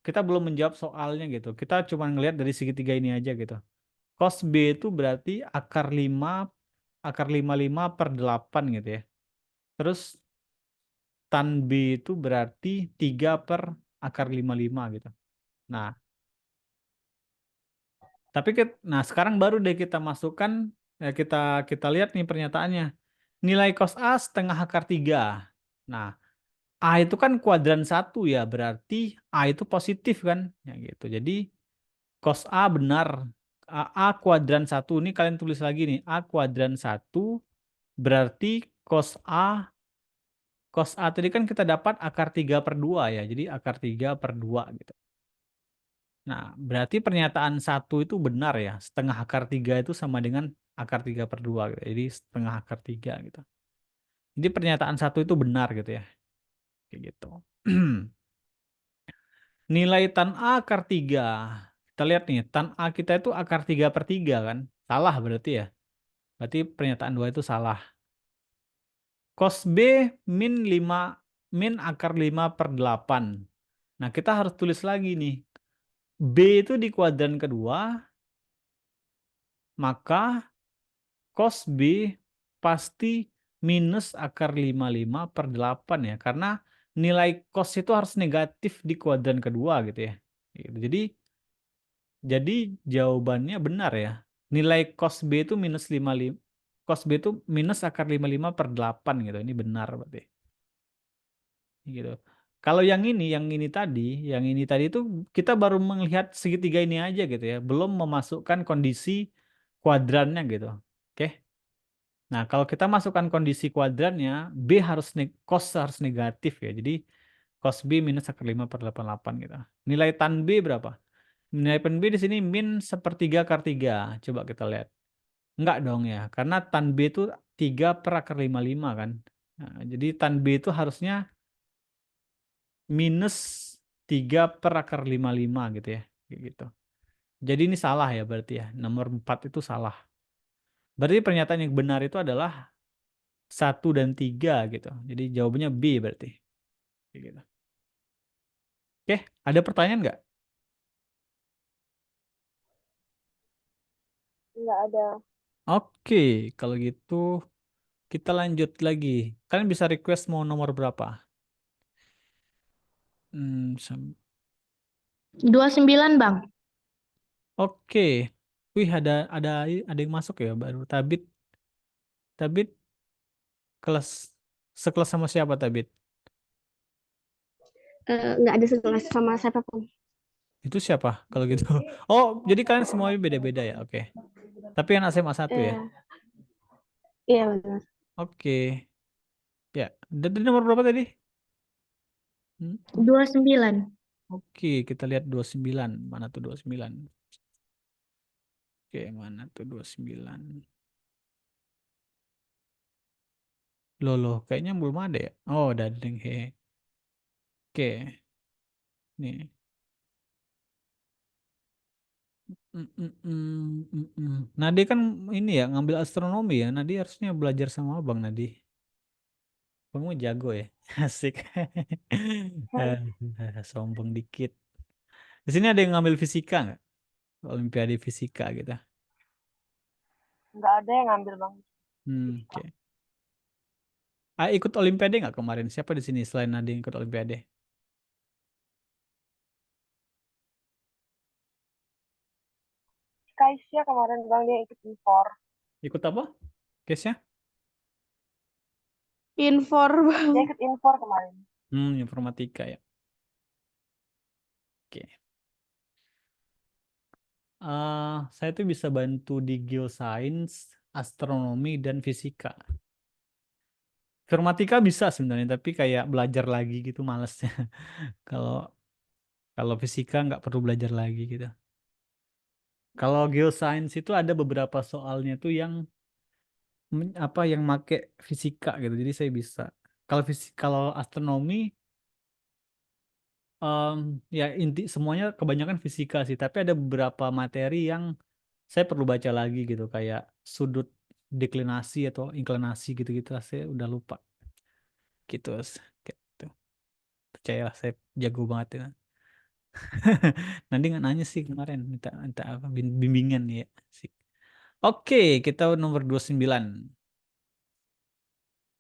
kita belum menjawab soalnya gitu. Kita cuma ngelihat dari segitiga ini aja gitu. Cos B itu berarti akar 55/8 gitu ya. Terus tan B itu berarti 3/akar 55 gitu. Nah, tapi nah sekarang baru deh kita masukkan, kita kita lihat nih pernyataannya. Nilai cos A setengah akar 3. Nah, A itu kan kuadran 1 ya, berarti A itu positif kan? Ya gitu. Jadi cos A benar. A kuadran 1 ini kalian tulis lagi nih. A kuadran 1 berarti cos A tadi kan kita dapat akar 3/2 ya. Jadi akar 3/2 gitu. Nah, berarti pernyataan 1 itu benar ya. Setengah akar 3 itu sama dengan akar 3/2 gitu. Jadi setengah akar 3 gitu. Jadi pernyataan 1 itu benar gitu ya. Kayak gitu. Nilai tan A akar 3. Kita lihat nih, tan A kita itu akar 3/3 kan. Salah berarti ya. Berarti pernyataan 2 itu salah. Cos B min akar 5/8. Nah, kita harus tulis lagi nih. B itu di kuadran kedua, maka cos B pasti minus akar 55 per 8 ya. Karena nilai cos itu harus negatif di kuadran kedua gitu ya. Gitu. Jadi jawabannya benar ya. Nilai cos B itu minus 55. Cos B itu minus akar 55 per 8 gitu. Ini benar berarti. Gitu. Kalau yang ini tadi itu kita baru melihat segitiga ini aja gitu ya, belum memasukkan kondisi kuadrannya gitu. Oke. Nah, kalau kita masukkan kondisi kuadrannya, cos harus negatif ya. Jadi cos B minus akar 5 per 88 gitu. Nilai tan B berapa? Nilai tan B di sini min sepertiga akar 3. Coba kita lihat. Enggak dong ya, karena tan B itu 3 per akar 55 kan. Nah, jadi tan B itu harusnya minus 3 per akar 55 gitu ya. Kayak gitu. Jadi ini salah ya berarti ya. Nomor 4 itu salah. Berarti pernyataan yang benar itu adalah 1 dan 3 gitu. Jadi jawabannya B berarti. Kayak gitu. Oke, ada pertanyaan nggak? Nggak ada. Oke, kalau gitu kita lanjut lagi. Kalian bisa request mau nomor berapa? Hmm, 29, Bang. Oke. Wih, ada yang masuk ya baru. Tabit kelas sekelas sama siapa Tabit? Nggak ada sekelas sama siapapun. Itu siapa kalau gitu? Oh, jadi kalian semuanya beda-beda ya. Oke. Tapi yang SMA 1 ya. Eh, iya benar. Oke. Ya, dari nomor berapa tadi? Hmm? 29. Oke, kita lihat 29. Mana tuh 29? Oke, mana tuh 29? Loh, kayaknya belum ada ya. Oh, ada deng he. Oke, nih. Nadi kan ini ya ngambil astronomi ya. Nadi harusnya belajar sama Abang Nadi. Kamu jago ya. Asik. Sombong dikit. Di sini ada yang ngambil fisika nggak? Olimpiade fisika gitu. Nggak ada yang ngambil bang. Oke. Ikut Olimpiade nggak kemarin? Siapa di sini selain Nadi yang ikut Olimpiade? Kaisya kemarin bang dia ikut infor. Ikut apa? Case-nya? Infor bang. Dia ikut infor kemarin. Informatika ya. Oke. Saya tuh bisa bantu di geoscience, astronomi, dan fisika. Informatika bisa sebenarnya, tapi kayak belajar lagi gitu malesnya. Kalau kalau fisika nggak perlu belajar lagi gitu. Kalau geoscience itu ada beberapa soalnya tuh yang apa yang make fisika gitu. Jadi saya bisa. Kalau astronomi em, ya inti semuanya kebanyakan fisika sih, tapi ada beberapa materi yang saya perlu baca lagi gitu kayak sudut deklinasi atau inklinasi gitu-gitu saya udah lupa gitu. Kayak gitu. Percayalah saya jago banget ya. Nanti nggak nanya sih kemarin minta minta apa bimbingan ya sih. Oke, kita nomor 29.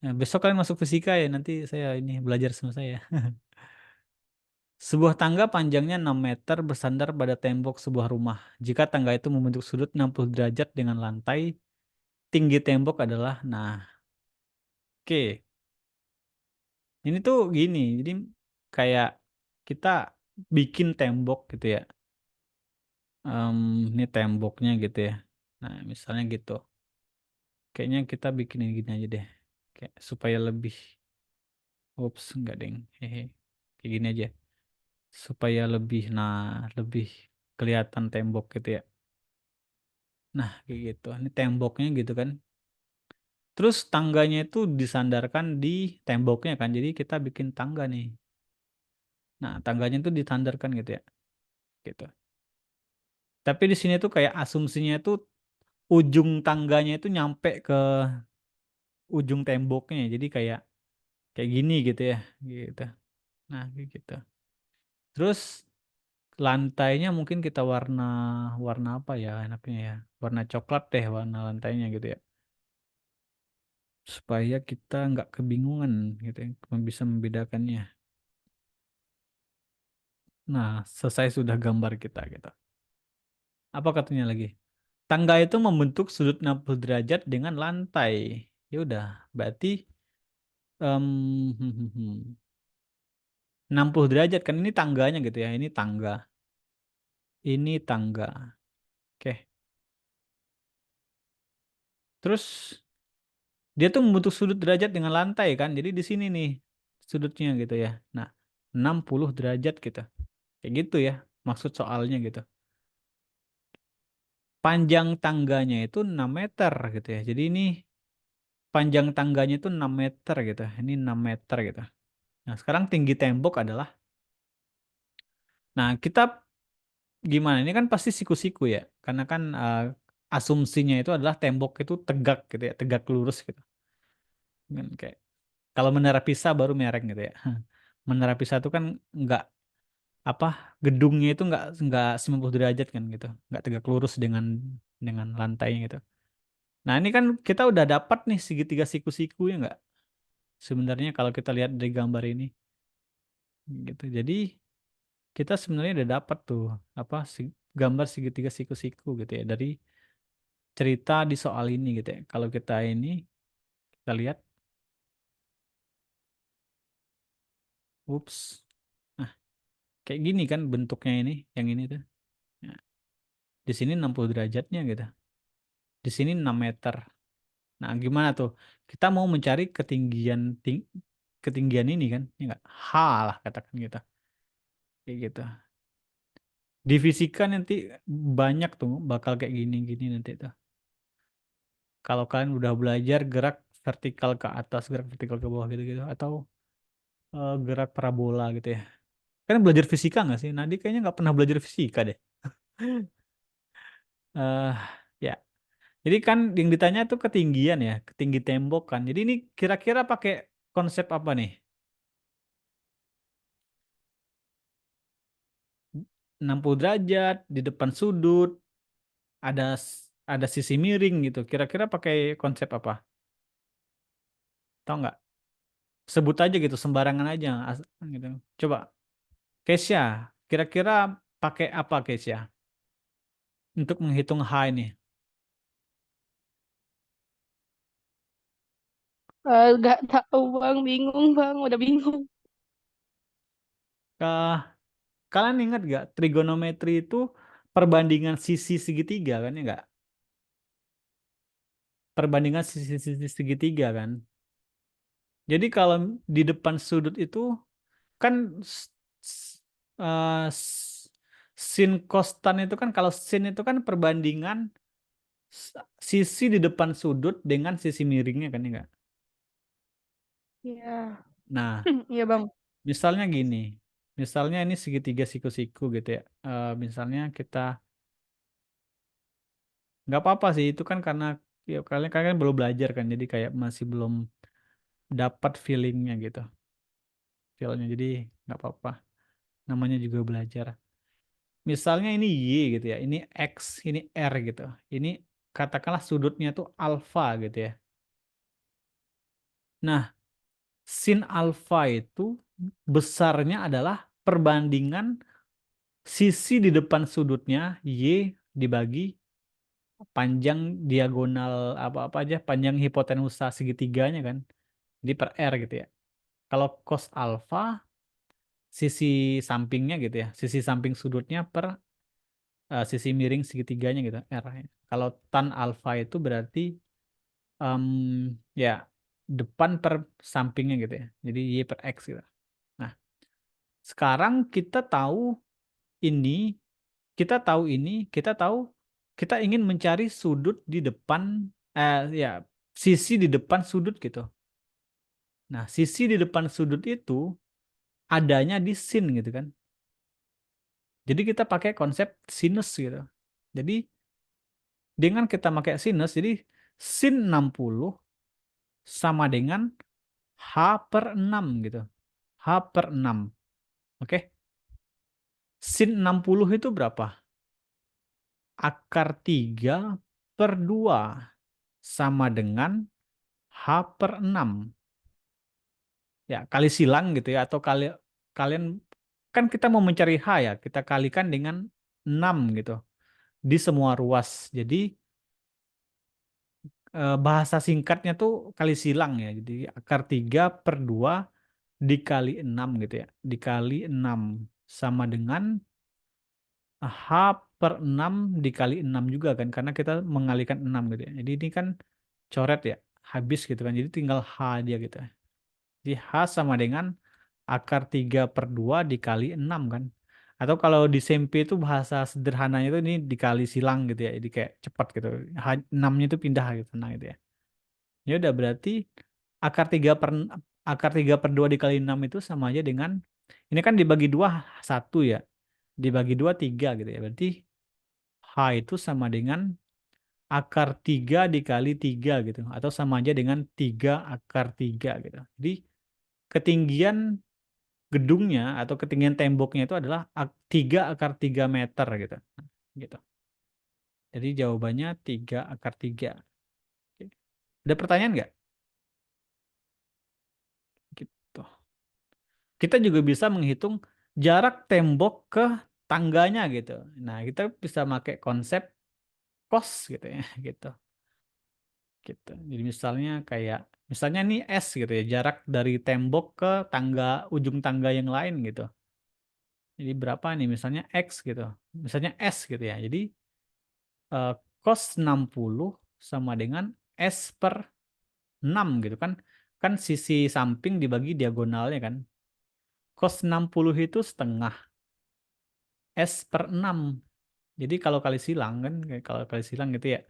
Nah, besok kalian masuk fisika ya, nanti saya ini belajar sama saya. Sebuah tangga panjangnya 6 meter bersandar pada tembok sebuah rumah. Jika tangga itu membentuk sudut 60 derajat dengan lantai, tinggi tembok adalah, nah, oke. Ini tuh gini, jadi kayak kita bikin tembok gitu ya. Ini temboknya gitu ya. Nah, misalnya gitu. Kayaknya kita bikin ini gini aja deh. Kayak supaya lebih, ups, enggak deng. Hehe. Kayak gini aja. Supaya lebih, nah, lebih kelihatan tembok gitu ya. Nah, kayak gitu. Ini temboknya gitu kan. Terus tangganya itu disandarkan di temboknya kan. Jadi kita bikin tangga nih. Nah, tangganya itu disandarkan gitu ya. Gitu. Tapi di sini tuh kayak asumsinya itu ujung tangganya itu nyampe ke ujung temboknya. Jadi kayak kayak gini gitu ya. Gitu. Nah, kayak gitu. Terus lantainya mungkin kita warna warna apa ya enaknya ya? Warna coklat deh warna lantainya gitu ya. supaya kita nggak kebingungan gitu ya, bisa membedakannya. Nah, selesai sudah gambar kita gitu. Apa katanya lagi? Tangga itu membentuk sudut 60 derajat dengan lantai. Ya udah, berarti em, 60 derajat kan ini tangganya gitu ya. Ini tangga. Ini tangga. Oke. Terus dia tuh membentuk sudut derajat dengan lantai kan. Jadi di sini nih sudutnya gitu ya. Nah, 60 derajat gitu. Kayak gitu ya. Maksud soalnya gitu. Panjang tangganya itu 6 meter gitu ya. Jadi ini panjang tangganya itu 6 meter gitu. Ini 6 meter gitu. Nah, sekarang tinggi tembok adalah, nah kita gimana? Ini kan pasti siku-siku ya. Karena kan asumsinya itu adalah tembok itu tegak gitu ya. Tegak lurus gitu. Kan kayak kalau Menara Pisa baru mereng gitu ya. Menara Pisa itu kan nggak apa gedungnya itu nggak 90 derajat kan gitu. Nggak tegak lurus dengan lantainya gitu. Nah, ini kan kita udah dapat nih segitiga siku-siku ya nggak? Sebenarnya kalau kita lihat dari gambar ini gitu. Jadi kita sebenarnya udah dapat tuh apa gambar segitiga siku-siku gitu ya dari cerita di soal ini gitu ya. Kalau kita lihat, ups, nah kayak gini kan bentuknya ini, yang ini tuh. Nah, di sini 60 derajatnya gitu. Di sini 6 meter. Nah, gimana tuh? Kita mau mencari ketinggian ini kan? Ya enggak? H lah katakan gitu. Kayak gitu. Di fisika nanti banyak tuh bakal kayak gini-gini nanti tuh. Kalau kalian udah belajar gerak vertikal ke atas, gerak vertikal ke bawah gitu-gitu, atau gerak parabola gitu ya. Kalian belajar fisika nggak sih? Nadi kayaknya nggak pernah belajar fisika deh. eh ya, jadi kan yang ditanya tuh ketinggian ya, ketinggi tembok kan. Jadi ini kira-kira pakai konsep apa nih? 60 derajat di depan sudut, ada sisi miring gitu. Kira-kira pakai konsep apa? Tahu nggak? Sebut aja gitu, sembarangan aja gitu. Coba, Kesya, kira-kira pakai apa Kesya untuk menghitung H ini? Gak tahu bang, bingung bang, udah bingung. Kah, kalian ingat nggak trigonometri itu perbandingan sisi segitiga kan ya nggak? Perbandingan sisi-sisi segitiga kan. Jadi kalau di depan sudut itu kan s- s- sin cos tan itu kan, kalau sin itu kan perbandingan s- sisi di depan sudut dengan sisi miringnya kan ya nggak? Iya, Nah, iya bang. misalnya gini, misalnya ini segitiga siku-siku gitu ya. Misalnya kita nggak apa-apa sih itu kan karena ya kalian kalian belum belajar kan, jadi kayak masih belum dapat feelingnya gitu, feelnya jadi nggak apa-apa. Namanya juga belajar. Misalnya ini Y gitu ya, ini X, ini R gitu. Ini katakanlah sudutnya tuh alfa gitu ya. Nah, sin alfa itu besarnya adalah perbandingan sisi di depan sudutnya Y dibagi panjang diagonal apa-apa aja, panjang hipotenusa segitiganya kan. Jadi per R gitu ya. Kalau cos alfa sisi sampingnya gitu ya, sisi samping sudutnya per sisi miring segitiganya gitu R. Kalau tan alfa itu berarti em, ya depan per sampingnya gitu ya. Jadi Y per X gitu. Nah, sekarang ini, kita tahu kita ingin mencari sudut di depan ya sisi di depan sudut gitu. Nah, sisi di depan sudut itu adanya di sin gitu kan. Jadi kita pakai konsep sinus gitu. Jadi dengan kita pakai sinus, jadi sin 60 sama dengan H per 6 gitu. H per 6. Oke. Sin 60 itu berapa? Akar 3 per 2 sama dengan H per 6. Ya, kali silang gitu ya. Atau kalian, kan kita mau mencari H ya. Kita kalikan dengan 6 gitu. Di semua ruas. Jadi bahasa singkatnya tuh kali silang ya. Jadi akar 3 per 2 dikali 6 gitu ya. Dikali 6 sama dengan H per 6 dikali 6 juga kan. Karena kita mengalihkan 6 gitu ya. Jadi ini kan coret ya. Habis gitu kan. Jadi tinggal H dia gitu. Jadi H sama dengan akar 3 per 2 dikali 6 kan. Atau kalau di SMP itu bahasa sederhananya itu ini dikali silang gitu ya. Jadi kayak cepat gitu. 6-nya itu pindah gitu. Nah gitu ya. Ya udah berarti akar 3 per akar 3 per 2 dikali 6 itu sama aja dengan ini kan dibagi 2 1 ya. Dibagi 2 3 gitu ya. Berarti H itu sama dengan akar 3 dikali 3 gitu. Atau sama aja dengan 3 akar 3 gitu. Jadi ketinggian gedungnya atau ketinggian temboknya itu adalah 3 akar 3 meter gitu. Gitu. Jadi jawabannya 3 akar 3. Oke. Ada pertanyaan nggak? Gitu. Kita juga bisa menghitung jarak tembok ke tangganya gitu. Nah, kita bisa pakai konsep cos gitu ya, gitu. Gitu. Jadi misalnya nih S gitu ya, jarak dari tembok ke ujung tangga yang lain gitu. Jadi berapa nih misalnya X gitu. Misalnya S gitu ya. Jadi eh, cos 60 sama dengan S per 6 gitu kan. Kan sisi samping dibagi diagonalnya kan. Cos 60 itu setengah S per 6. Jadi kalau kali silang kan, kalau kali silang gitu ya.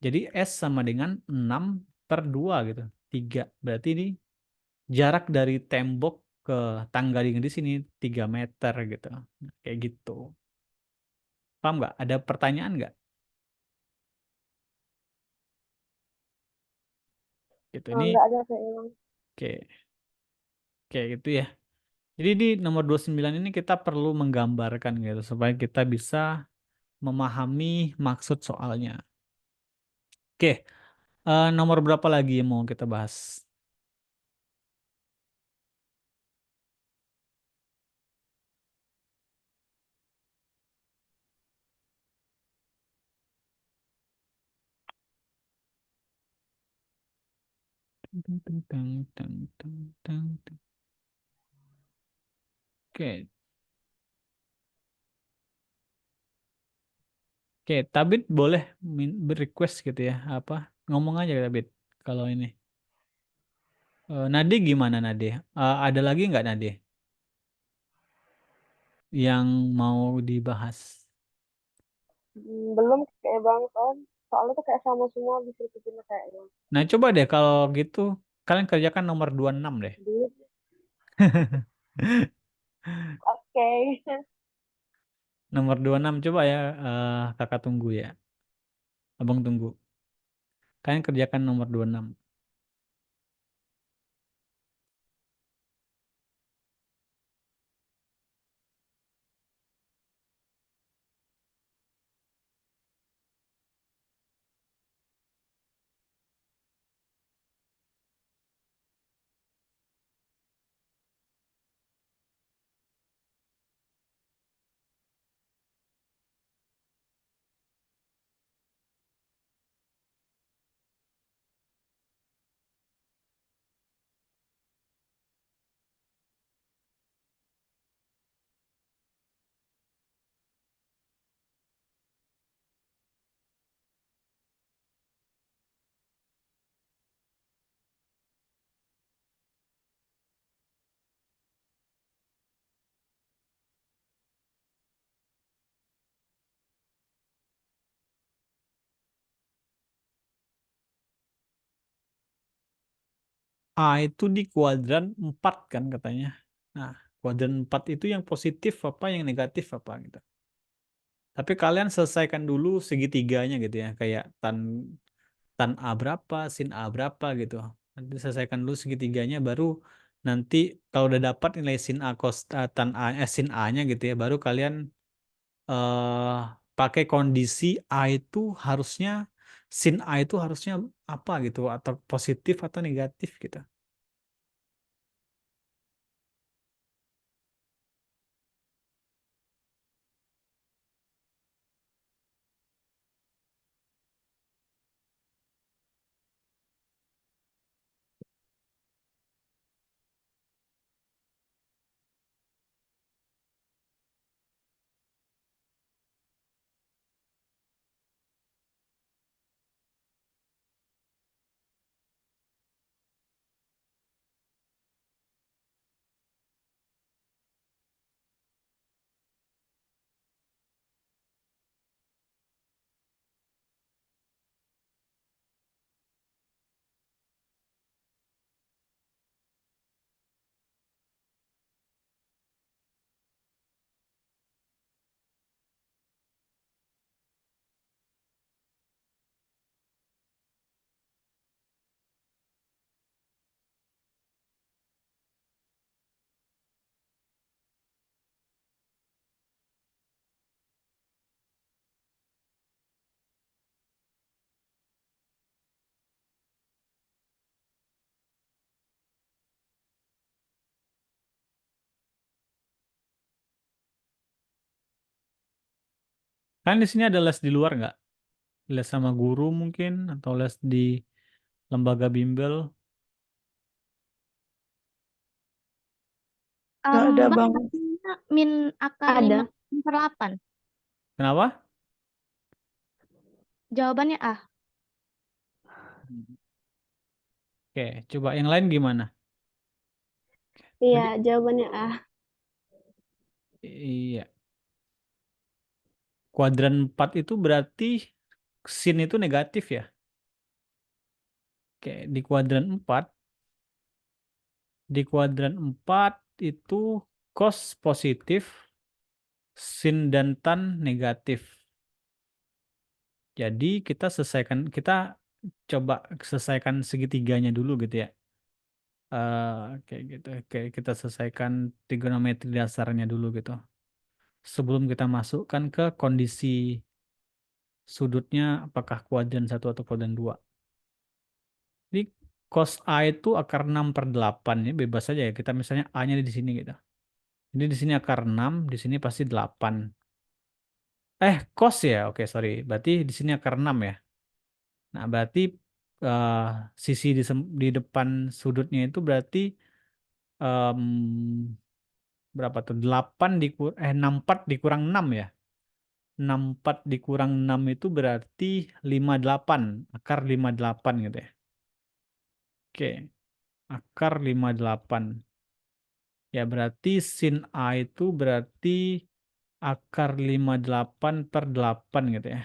Jadi S sama dengan 6 per 2 gitu. 3. Berarti ini jarak dari tembok ke tangga yang di sini 3 meter gitu. Kayak gitu. Paham nggak? Ada pertanyaan nggak? Gitu. Ini Nggak ada kayaknya bang. kayak kayak gitu ya. Jadi di nomor 29 ini kita perlu menggambarkan gitu supaya kita bisa memahami maksud soalnya. Oke, nomor berapa lagi yang mau kita bahas? Tung, tung, tung, tung, tung, tung, tung. Oke, oke, Tabit boleh request gitu ya, apa? Ngomong aja Tabit kalau ini. Nade gimana Nade? Ada lagi nggak Nade yang mau dibahas? Belum kayak bang, soalnya tuh kayak sama semua bisa ikutin kayaknya. Nah, coba deh kalau gitu kalian kerjakan nomor 26 deh. Dulu, oke. Nomor 26 coba ya, kakak tunggu ya. Abang tunggu. Kalian kerjakan nomor 26. A itu di kuadran 4 kan katanya. Nah, kuadran 4 itu yang positif apa, yang negatif apa gitu. Tapi kalian selesaikan dulu segitiganya gitu ya. Kayak tan A berapa, sin A berapa gitu. Nanti selesaikan dulu segitiganya baru nanti kalau udah dapat nilai sin A cos tan A sin A-nya gitu ya, baru kalian pakai kondisi A itu harusnya sin A itu harusnya apa gitu, atau positif atau negatif gitu. Kan di sini ada les di luar nggak? Les sama guru mungkin, atau les di lembaga bimbel? Nggak ada Bang, bang. katanya min akar Ada. 5/8. Kenapa? Jawabannya A. Oke, coba yang lain gimana? Iya, Jadi, jawabannya A. iya. Kuadran 4 itu berarti sin itu negatif ya? Oke, di kuadran 4 itu cos positif, sin dan tan negatif. Jadi kita coba selesaikan segitiganya dulu gitu ya. Kayak gitu. Kayak kita selesaikan trigonometri dasarnya dulu gitu. Sebelum kita masukkan ke kondisi sudutnya apakah kuadran 1 atau kuadran 2. Jadi cos A itu akar 6/8 ya, bebas saja ya. Kita misalnya A-nya di sini gitu. Jadi di sini akar 6, di sini pasti 8. Cos ya. Oke, sorry. Berarti di sini akar 6 ya. Nah, berarti eh, sisi di depan sudutnya itu berarti em, berapa tuh? 64 dikurang 6 ya. 64 dikurang 6 itu berarti 58, akar 58 gitu ya. Oke, akar 58. Ya berarti sin A itu berarti akar 58/8 gitu ya.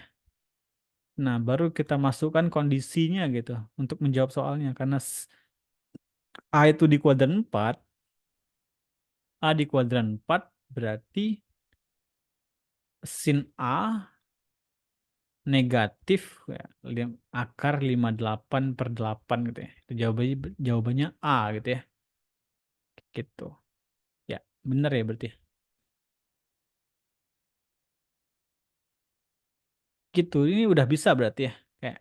Nah, baru kita masukkan kondisinya gitu untuk menjawab soalnya. Karena A itu di kuadran 4, A di kuadran 4 berarti sin A negatif ya, akar 58/8 gitu ya. Itu jawabannya A gitu ya. Gitu. Ya, bener ya berarti. Gitu. Ini udah bisa berarti ya. Kayak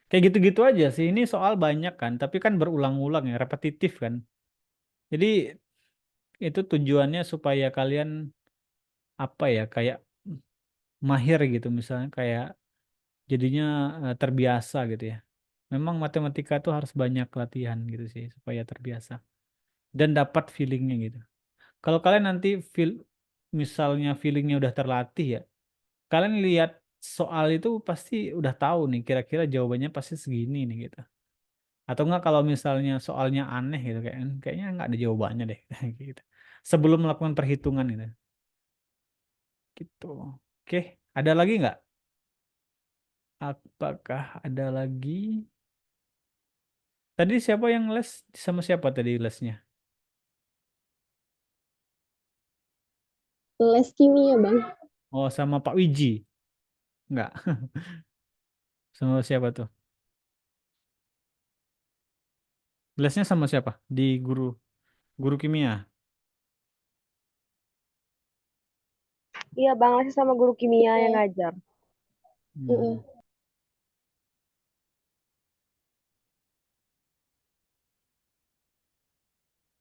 kayak gitu-gitu aja sih. Ini soal banyak kan, tapi kan berulang-ulang ya, repetitif kan. Jadi itu tujuannya supaya kalian apa ya, kayak mahir gitu misalnya, kayak jadinya terbiasa gitu ya. Memang matematika tuh harus banyak latihan gitu sih supaya terbiasa dan dapat feelingnya gitu. Kalau kalian nanti misalnya feelingnya udah terlatih ya, kalian lihat soal itu pasti udah tahu nih kira-kira jawabannya pasti segini nih gitu. Atau enggak kalau misalnya soalnya aneh gitu kayaknya nggak ada jawabannya deh gitu. Sebelum melakukan perhitungan gitu. Gitu. Oke, ada lagi nggak? Apakah ada lagi? Tadi siapa yang les? Sama siapa tadi lesnya? Les kimia, Bang. Oh, sama Pak Wiji? Nggak. Sama siapa tuh? Lesnya sama siapa? Di guru kimia. Iya, Bang. Les sama guru kimia yang Oke. ngajar. Hmm. Mm-mm.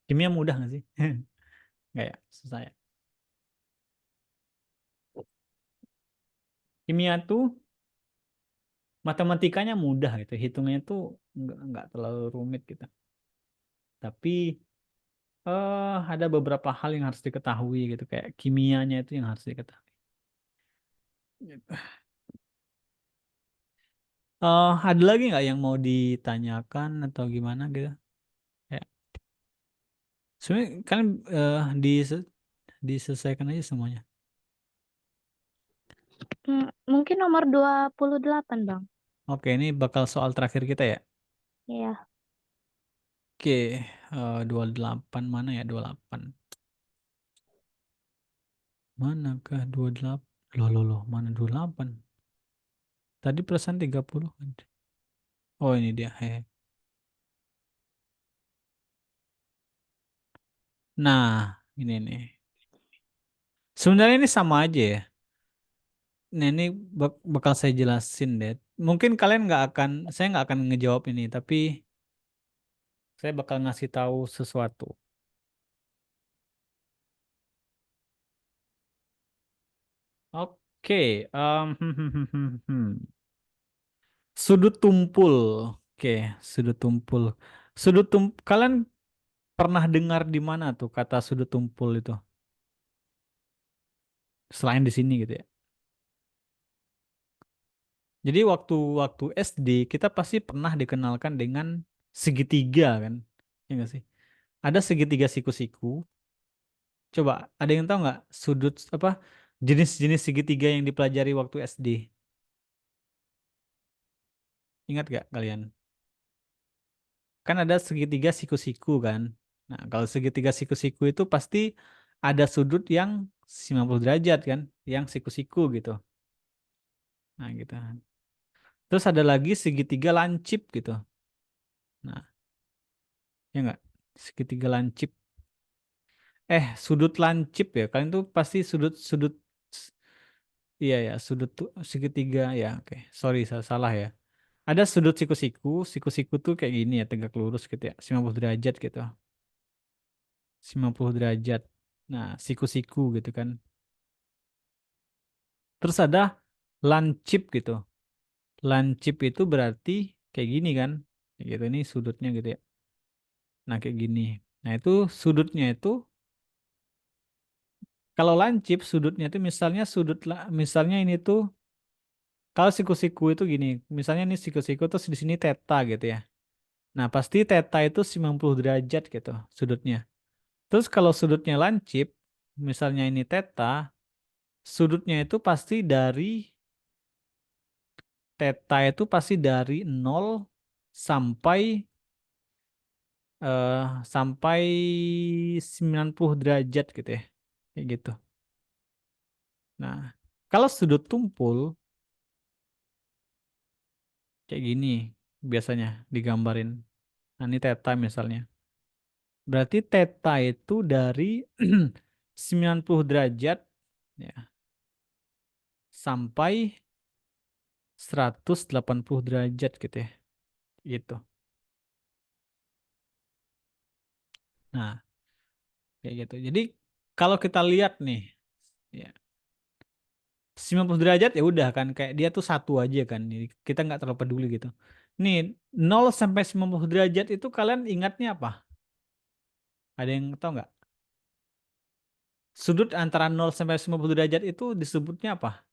Kimia mudah nggak sih? Nggak ya, susah ya. Kimia tuh matematikanya mudah gitu, hitungnya tuh nggak terlalu rumit gitu. Tapi ada beberapa hal yang harus diketahui gitu, kayak kimianya itu yang harus diketahui. Gitu. Ada lagi nggak yang mau ditanyakan atau gimana gitu? Ya. Sebenarnya kan diselesaikan aja semuanya. Mungkin nomor 28, Bang. Oke, ini bakal soal terakhir kita ya. Iya. Oke, 28 mana ya 28? Manakah 28? Loh, mana 28? Tadi perasaan 30 kan. Oh, ini dia. Nah, ini nih. Sebenarnya ini sama aja ya. Nah, ini bakal saya jelasin deh. Mungkin kalian saya nggak akan ngejawab ini, tapi saya bakal ngasih tahu sesuatu. Oke, sudut tumpul. Oke, sudut tumpul. Kalian pernah dengar di mana tuh kata sudut tumpul itu? Selain di sini gitu ya. Jadi waktu waktu SD kita pasti pernah dikenalkan dengan segitiga kan? Ya nggak sih? Ada segitiga siku-siku. Coba ada yang tahu nggak sudut apa jenis-jenis segitiga yang dipelajari waktu SD? Ingat gak kalian? Kan ada segitiga siku-siku kan? Nah, kalau segitiga siku-siku itu pasti ada sudut yang 90 derajat kan? Yang siku-siku gitu. Nah, gitu. Terus ada lagi segitiga lancip gitu. Nah, ya nggak? Segitiga lancip. Sudut lancip ya. Kalian tuh pasti sudut-sudut. Iya ya, sudut tuh segitiga ya. Oke, sorry saya salah ya. Ada sudut siku-siku. Siku-siku tuh kayak gini ya, tegak lurus gitu ya. 90 derajat gitu. 90 derajat. Nah, siku-siku gitu kan. Terus ada lancip gitu. Lancip itu berarti kayak gini kan. Kayak gitu, ini sudutnya gitu ya. Nah, kayak gini. Nah, itu sudutnya itu kalau lancip sudutnya itu misalnya misalnya ini tuh kalau siku-siku itu gini, misalnya ini siku-siku terus di sini theta gitu ya. Nah, pasti theta itu 90 derajat gitu sudutnya. Terus kalau sudutnya lancip, misalnya ini theta, sudutnya itu pasti dari 0 sampai eh sampai 90 derajat gitu ya. Kayak gitu. Nah, kalau sudut tumpul kayak gini biasanya digambarin. Nah, ini theta misalnya. Berarti theta itu dari 90 derajat ya, sampai 180 derajat gitu ya. Gitu. Nah, kayak gitu. Jadi kalau kita lihat nih, ya, 90 derajat ya udah kan kayak dia tuh satu aja kan. Jadi kita nggak terlalu peduli gitu. Nih 0 sampai 90 derajat itu kalian ingatnya apa? Ada yang tahu nggak? Sudut antara 0 sampai 90 derajat itu disebutnya apa?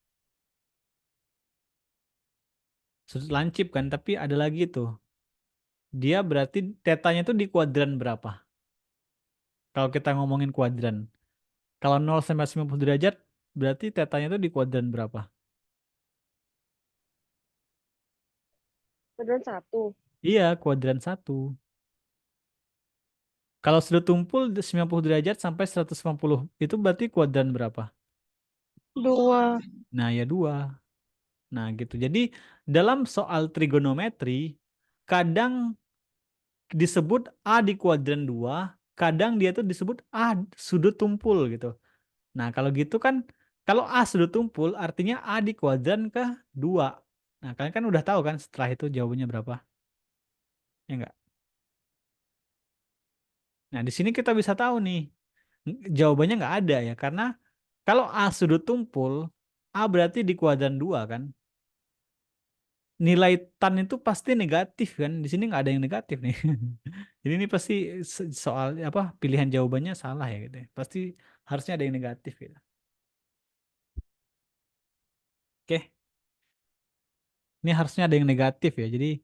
Sudut lancip kan, tapi ada lagi tuh. Dia berarti tetanya itu di kuadran berapa? Kalau kita ngomongin kuadran. Kalau 0 sampai 90 derajat berarti tetanya itu di kuadran berapa? Kuadran 1. Iya, kuadran satu. Kalau sudut tumpul 90 derajat sampai 150 itu berarti kuadran berapa? 2. Nah, ya dua. Nah, gitu. Jadi dalam soal trigonometri kadang disebut A di kuadran 2, kadang dia tuh disebut A sudut tumpul gitu. Nah, kalau gitu kan kalau A sudut tumpul artinya A di kuadran ke 2. Nah, kalian kan udah tahu kan setelah itu jawabannya berapa? Ya enggak? Nah, di sini kita bisa tahu nih, jawabannya nggak ada ya, karena kalau A sudut tumpul, A berarti di kuadran 2 kan. Nilai tan itu pasti negatif kan. Di sini nggak ada yang negatif nih. Jadi ini pasti soal apa pilihan jawabannya salah ya gitu ya. Pasti harusnya ada yang negatif gitu. Oke, ini harusnya ada yang negatif ya. Jadi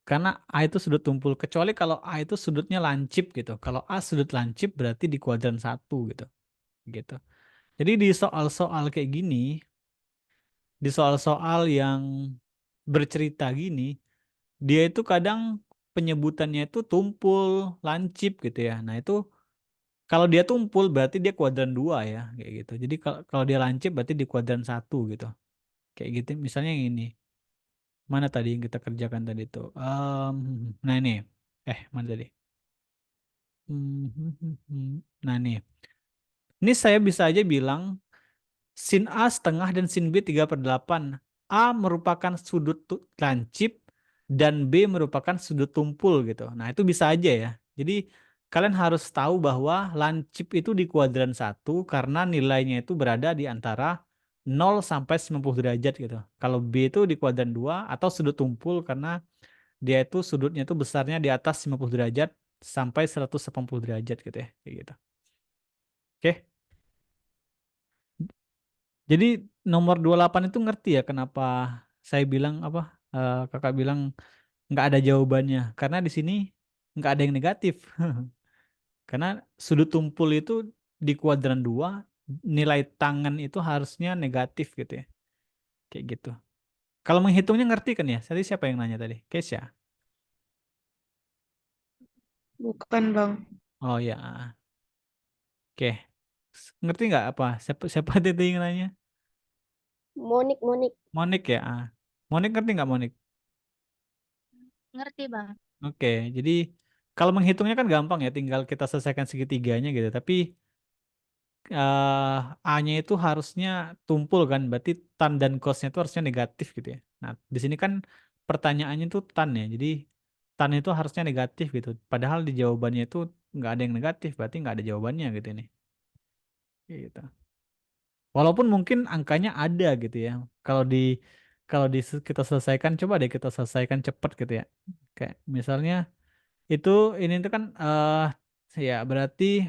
karena A itu sudut tumpul, kecuali kalau A itu sudutnya lancip gitu. Kalau A sudut lancip berarti di kuadran 1 gitu. Gitu. Jadi di soal-soal kayak gini, di soal-soal yang bercerita gini, dia itu kadang penyebutannya itu tumpul, lancip gitu ya. Nah, itu kalau dia tumpul berarti dia kuadran 2 ya, kayak gitu. Jadi kalau dia lancip berarti di kuadran 1 gitu. Kayak gitu misalnya yang ini. Mana tadi yang kita kerjakan tadi itu? Nah ini. Mana tadi? Nah nih. Ini saya bisa aja bilang sin A setengah dan sin B 3/8. A merupakan sudut lancip dan B merupakan sudut tumpul gitu. Nah, itu bisa aja ya. Jadi kalian harus tahu bahwa lancip itu di kuadran 1 karena nilainya itu berada di antara 0 sampai 90 derajat gitu. Kalau B itu di kuadran 2 atau sudut tumpul karena dia itu sudutnya itu besarnya di atas 50 derajat sampai 180 derajat gitu ya. Kayak gitu. Oke. Jadi nomor 28 itu ngerti ya kenapa saya bilang apa kakak bilang nggak ada jawabannya karena di sini nggak ada yang negatif karena sudut tumpul itu di kuadran 2 nilai tangan itu harusnya negatif gitu ya kayak gitu. Kalau menghitungnya ngerti kan ya? Tadi siapa yang nanya tadi? Kesya. Bukan, Bang. Oh ya, oke. Ngerti nggak apa? Siapa tadi yang nanya? Monik, Monik. Monik ya. Monik ngerti nggak Monik? Ngerti, Bang. Oke, jadi kalau menghitungnya kan gampang ya, tinggal kita selesaikan segitiganya gitu. Tapi A-nya itu harusnya tumpul kan, berarti tan dan cos-nya itu harusnya negatif gitu ya. Nah, di sini kan pertanyaannya itu tan ya, jadi tan itu harusnya negatif gitu. Padahal di jawabannya itu nggak ada yang negatif, berarti nggak ada jawabannya gitu ini. Gitu. Walaupun mungkin angkanya ada gitu ya. Kalau di kita selesaikan, coba deh kita selesaikan cepat gitu ya. Kayak misalnya itu ini tuh kan ya berarti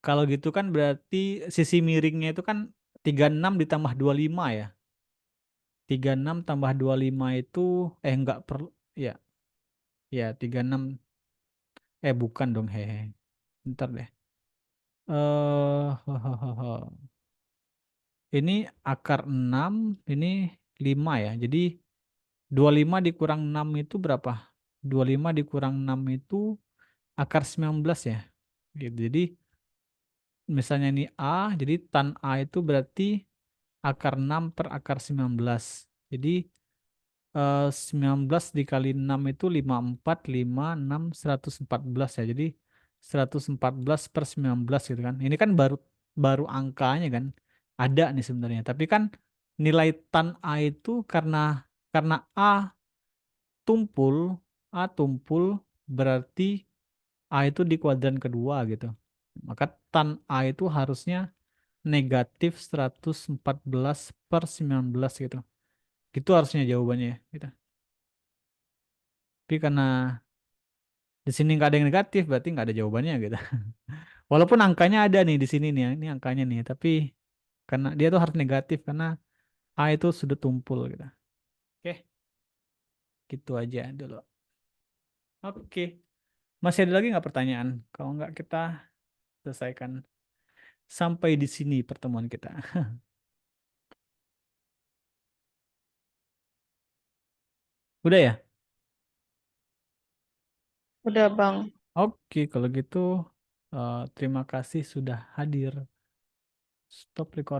kalau gitu kan berarti sisi miringnya itu kan 36 ditambah 25 ya. 36 tambah 25 itu enggak perlu ya. Ya 36 bukan dong hehe. Bentar deh. Ini akar 6 ini 5 ya. Jadi 25 dikurang 6 itu berapa? 25 dikurang 6 itu akar 19 ya. Gitu. Jadi misalnya ini A, jadi tan A itu berarti akar 6 per akar 19. Jadi 19 dikali 6 itu 54, 5, 6, 114 ya. Jadi 114 per 19 gitu kan. Ini kan baru baru angkanya kan. Ada nih sebenarnya. Tapi kan nilai tan A itu karena tumpul, A tumpul berarti A itu di kuadran kedua gitu. Maka tan A itu harusnya negatif 114 per 19 gitu. Gitu harusnya jawabannya ya. Gitu. Tapi karena di sini nggak ada yang negatif, berarti nggak ada jawabannya gitu. Walaupun angkanya ada nih di sini nih, ya. Ini angkanya nih, tapi karena dia tuh harus negatif karena A itu sudut tumpul gitu. Oke, gitu aja dulu. Oke, masih ada lagi nggak pertanyaan? Kalau nggak kita selesaikan sampai di sini pertemuan kita. Udah ya? Udah, Bang. Oke, kalau gitu terima kasih sudah hadir. Stop record.